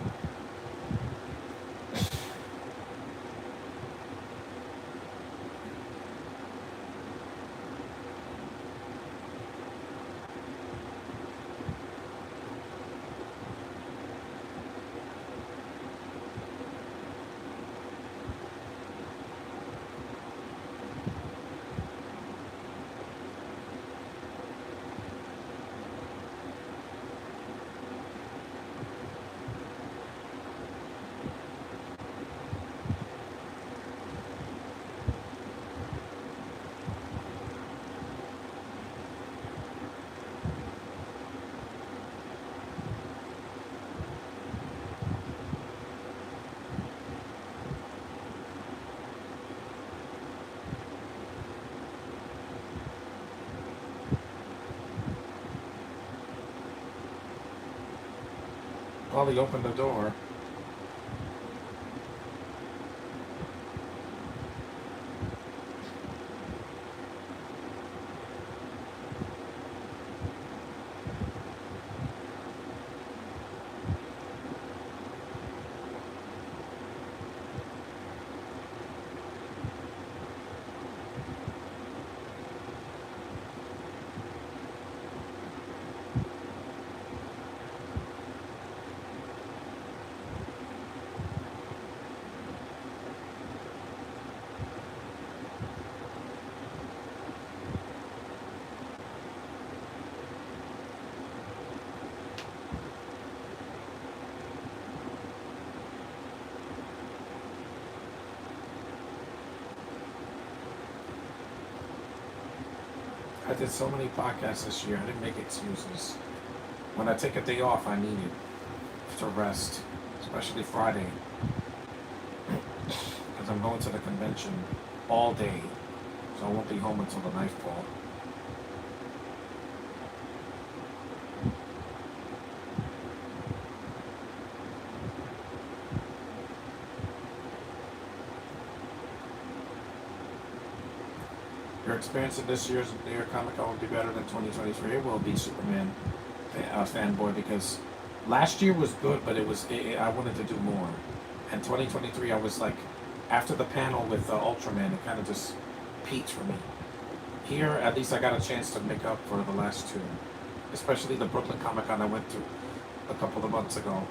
Probably opened the door. I did so many podcasts this year, I didn't make excuses. When I take a day off, I need it to rest, especially Friday, because I'm going to the convention all day, so I won't be home until the nightfall. Your experience of this year's New York Comic Con will be better than 2023. It will be Superman fanboy, because last year was good, but I wanted to do more. And 2023, I was like, after the panel with Ultraman, it kind of just peaked for me. Here, at least I got a chance to make up for the last two, especially the Brooklyn Comic Con I went to a couple of months ago.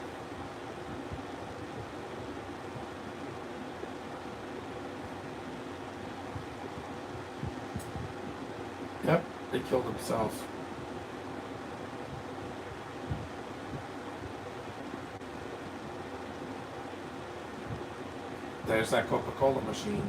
Yep, they killed himself. There's that Coca-Cola machine.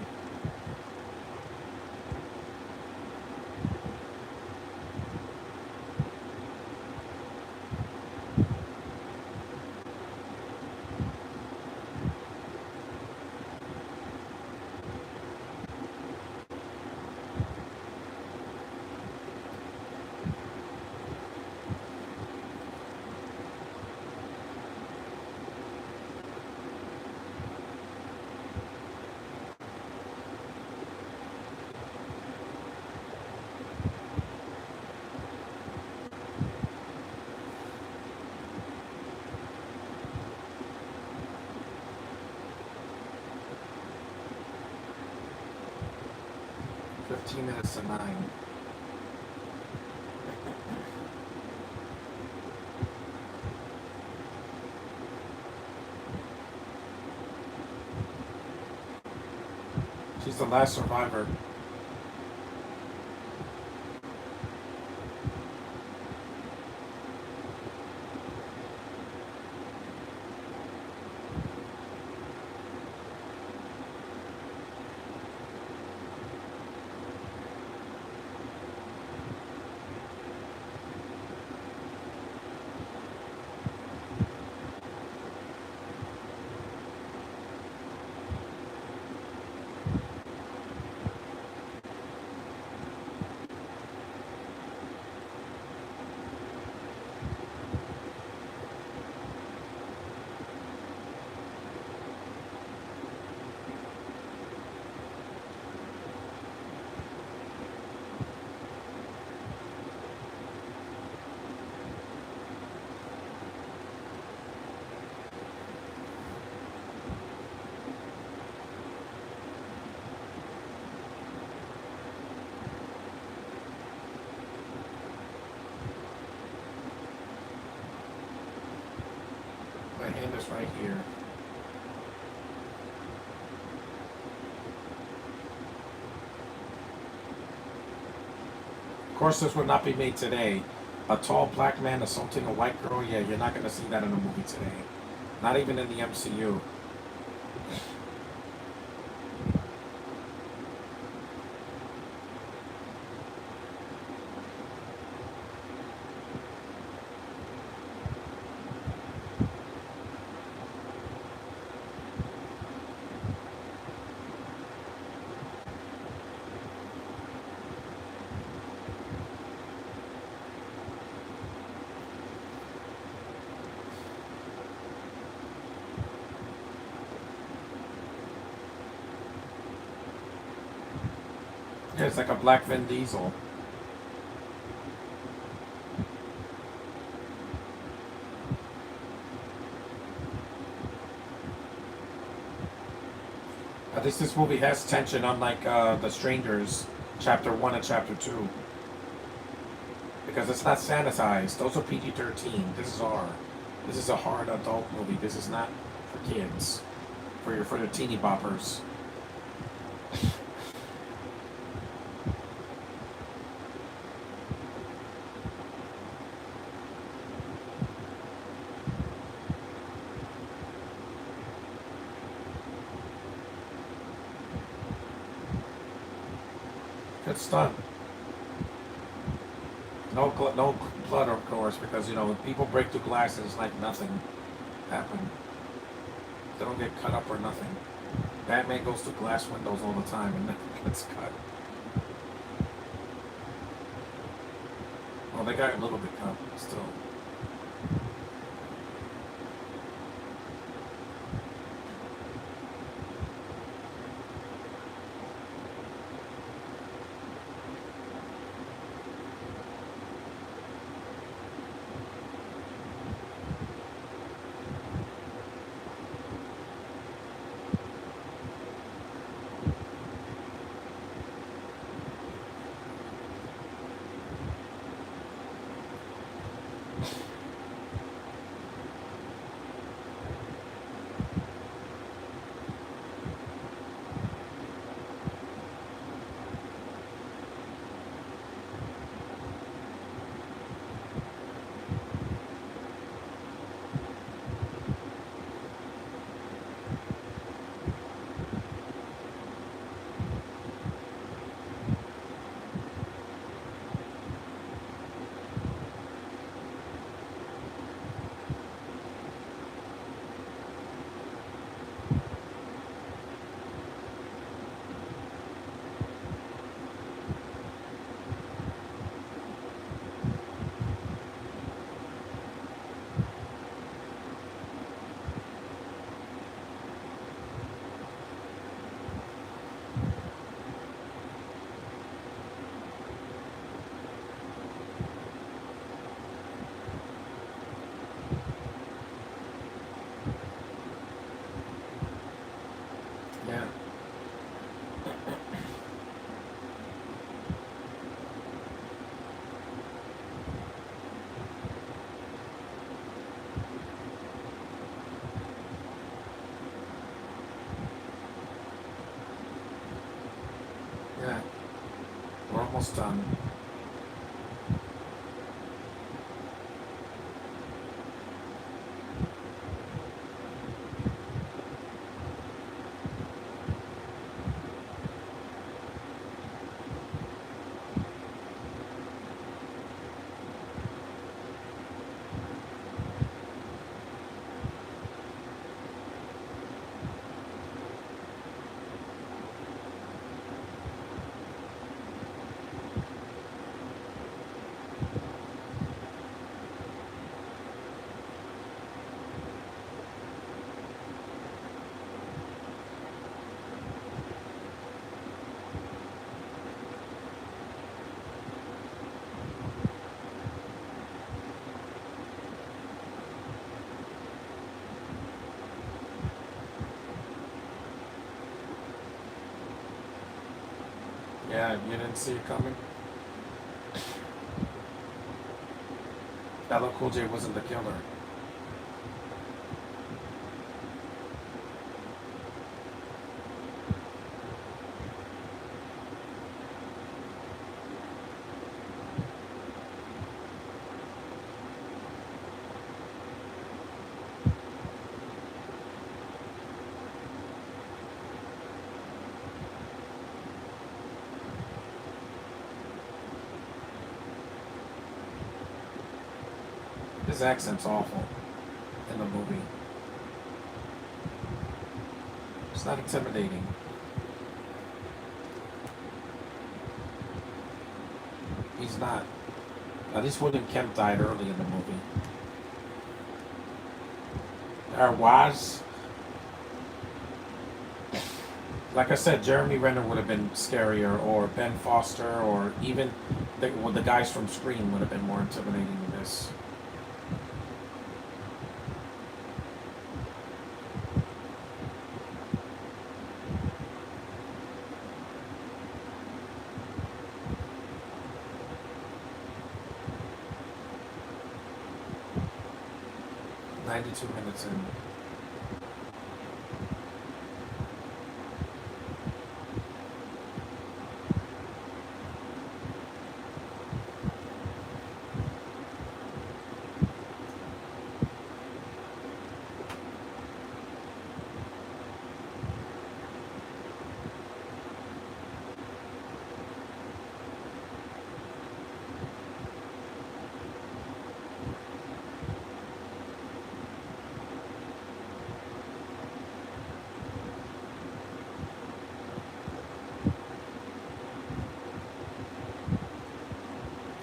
Minutes to 9. She's the last survivor. My hand is right here. Of course, this would not be made today. A tall black man assaulting a white girl, yeah, you're not going to see that in a movie today. Not even in the MCU. Yeah, it's like a black Vin Diesel. At least this movie has tension, unlike The Strangers, Chapter 1 and Chapter 2. Because it's not sanitized. Those are PG-13. This is R. This is a hard adult movie. This is not for kids. For the teeny boppers. Good stunt. No blood, of course, because, you know, when people break through glass, it's like nothing happened. They don't get cut up or nothing. Batman goes through glass windows all the time and never gets cut. Well, they got a little bit cut, still. done. Yeah, you didn't see it coming. LL Cool J wasn't the killer. His accent's awful in the movie. It's not intimidating. He's not. At least William Kemp died early in the movie. Or was. Like I said, Jeremy Renner would have been scarier, or Ben Foster, or even the guys from Scream would have been more intimidating than this. "92 minutes in."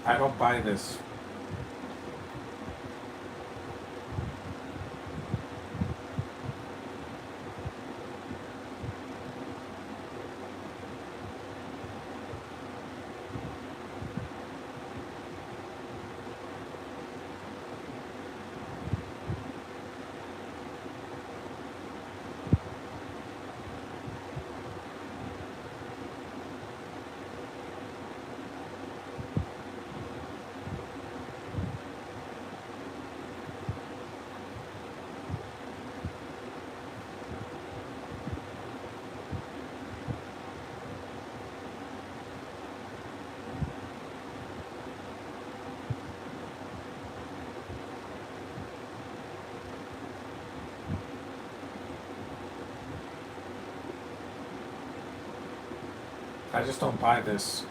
I don't buy this. I just don't buy this.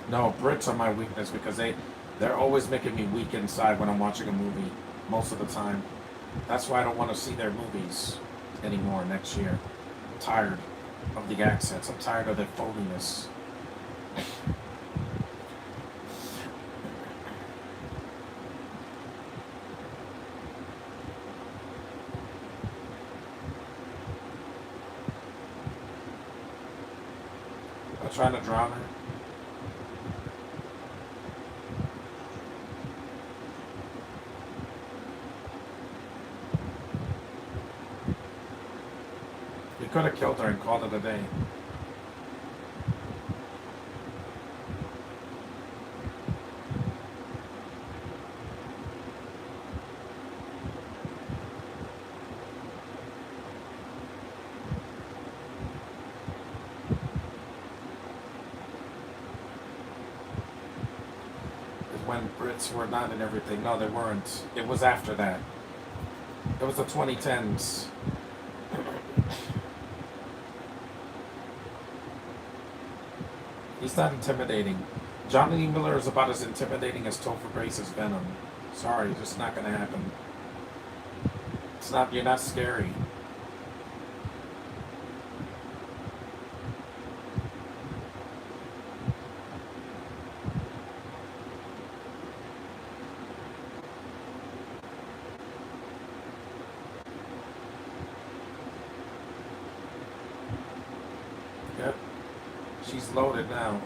No, Brits are my weakness because they're always making me weak inside when I'm watching a movie most of the time. That's why I don't want to see their movies anymore next year. I'm tired of the accents. I'm tired of their phoniness. I'm trying to drown her. You could have killed her and called it a day. When Brits were not and everything. No, they weren't. It was after that. It was the 2010s. He's not intimidating. Johnny Lee Miller is about as intimidating as Topher Grace's Venom. Sorry, just not gonna happen. It's not. You're not scary. Yep. She's loaded now.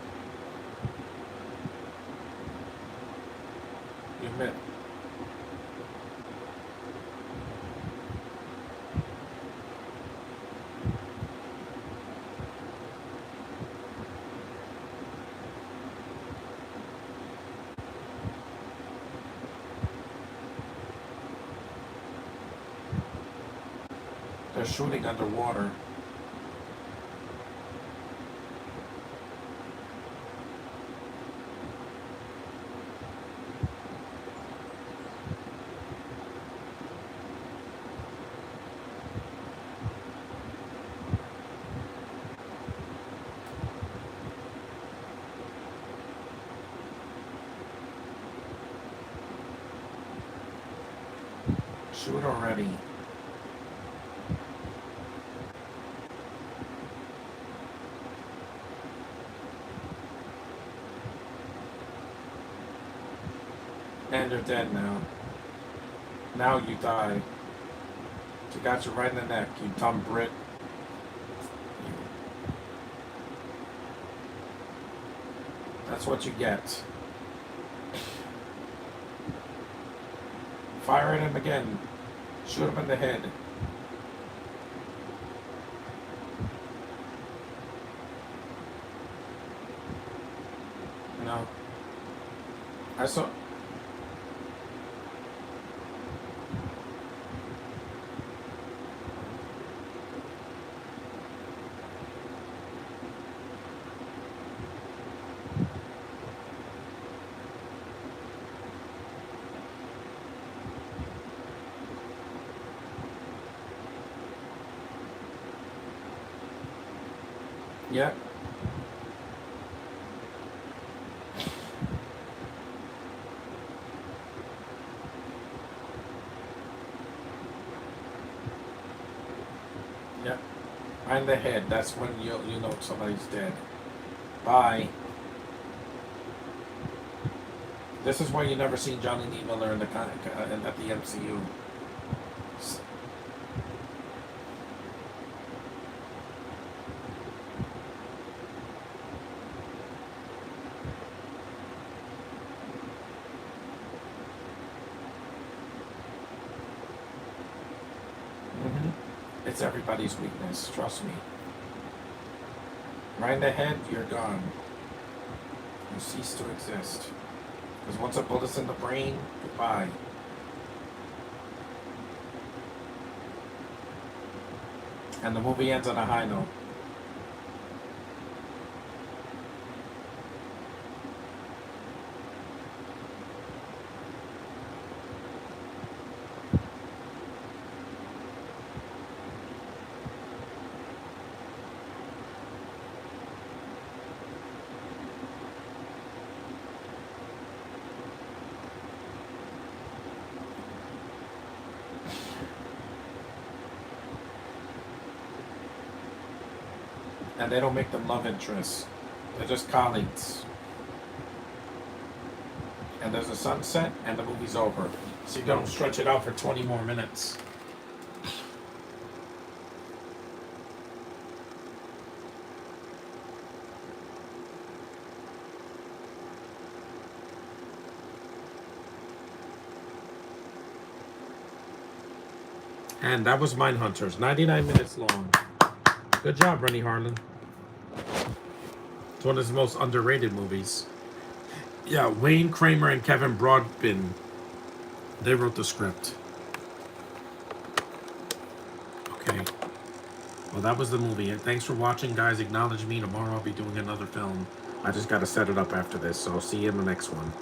You admit. They're shooting underwater. Shoot already. And you're dead now. Now you die. She got you right in the neck, you dumb Brit. That's what you get. Fire at him again. Shoot him in the head. No. I saw... Yeah. Yeah. Behind the head. That's when you know somebody's dead. Bye. This is why you never seen Johnny Lee Miller in the at the MCU. It's everybody's weakness, trust me. Right in the head, you're gone. You cease to exist. Because once a bullet's in the brain, goodbye. And the movie ends on a high note. And they don't make them love interests. They're just colleagues. And there's a sunset, and the movie's over. So you don't stretch it out for 20 more minutes. And that was Mindhunters, 99 minutes long. Good job, Rennie Harlan. It's one of his most underrated movies. Yeah, Wayne Kramer and Kevin Broadbent, they wrote the script. Okay. Well, that was the movie. Thanks for watching, guys. Acknowledge me. Tomorrow I'll be doing another film. I just got to set it up after this, so I'll see you in the next one.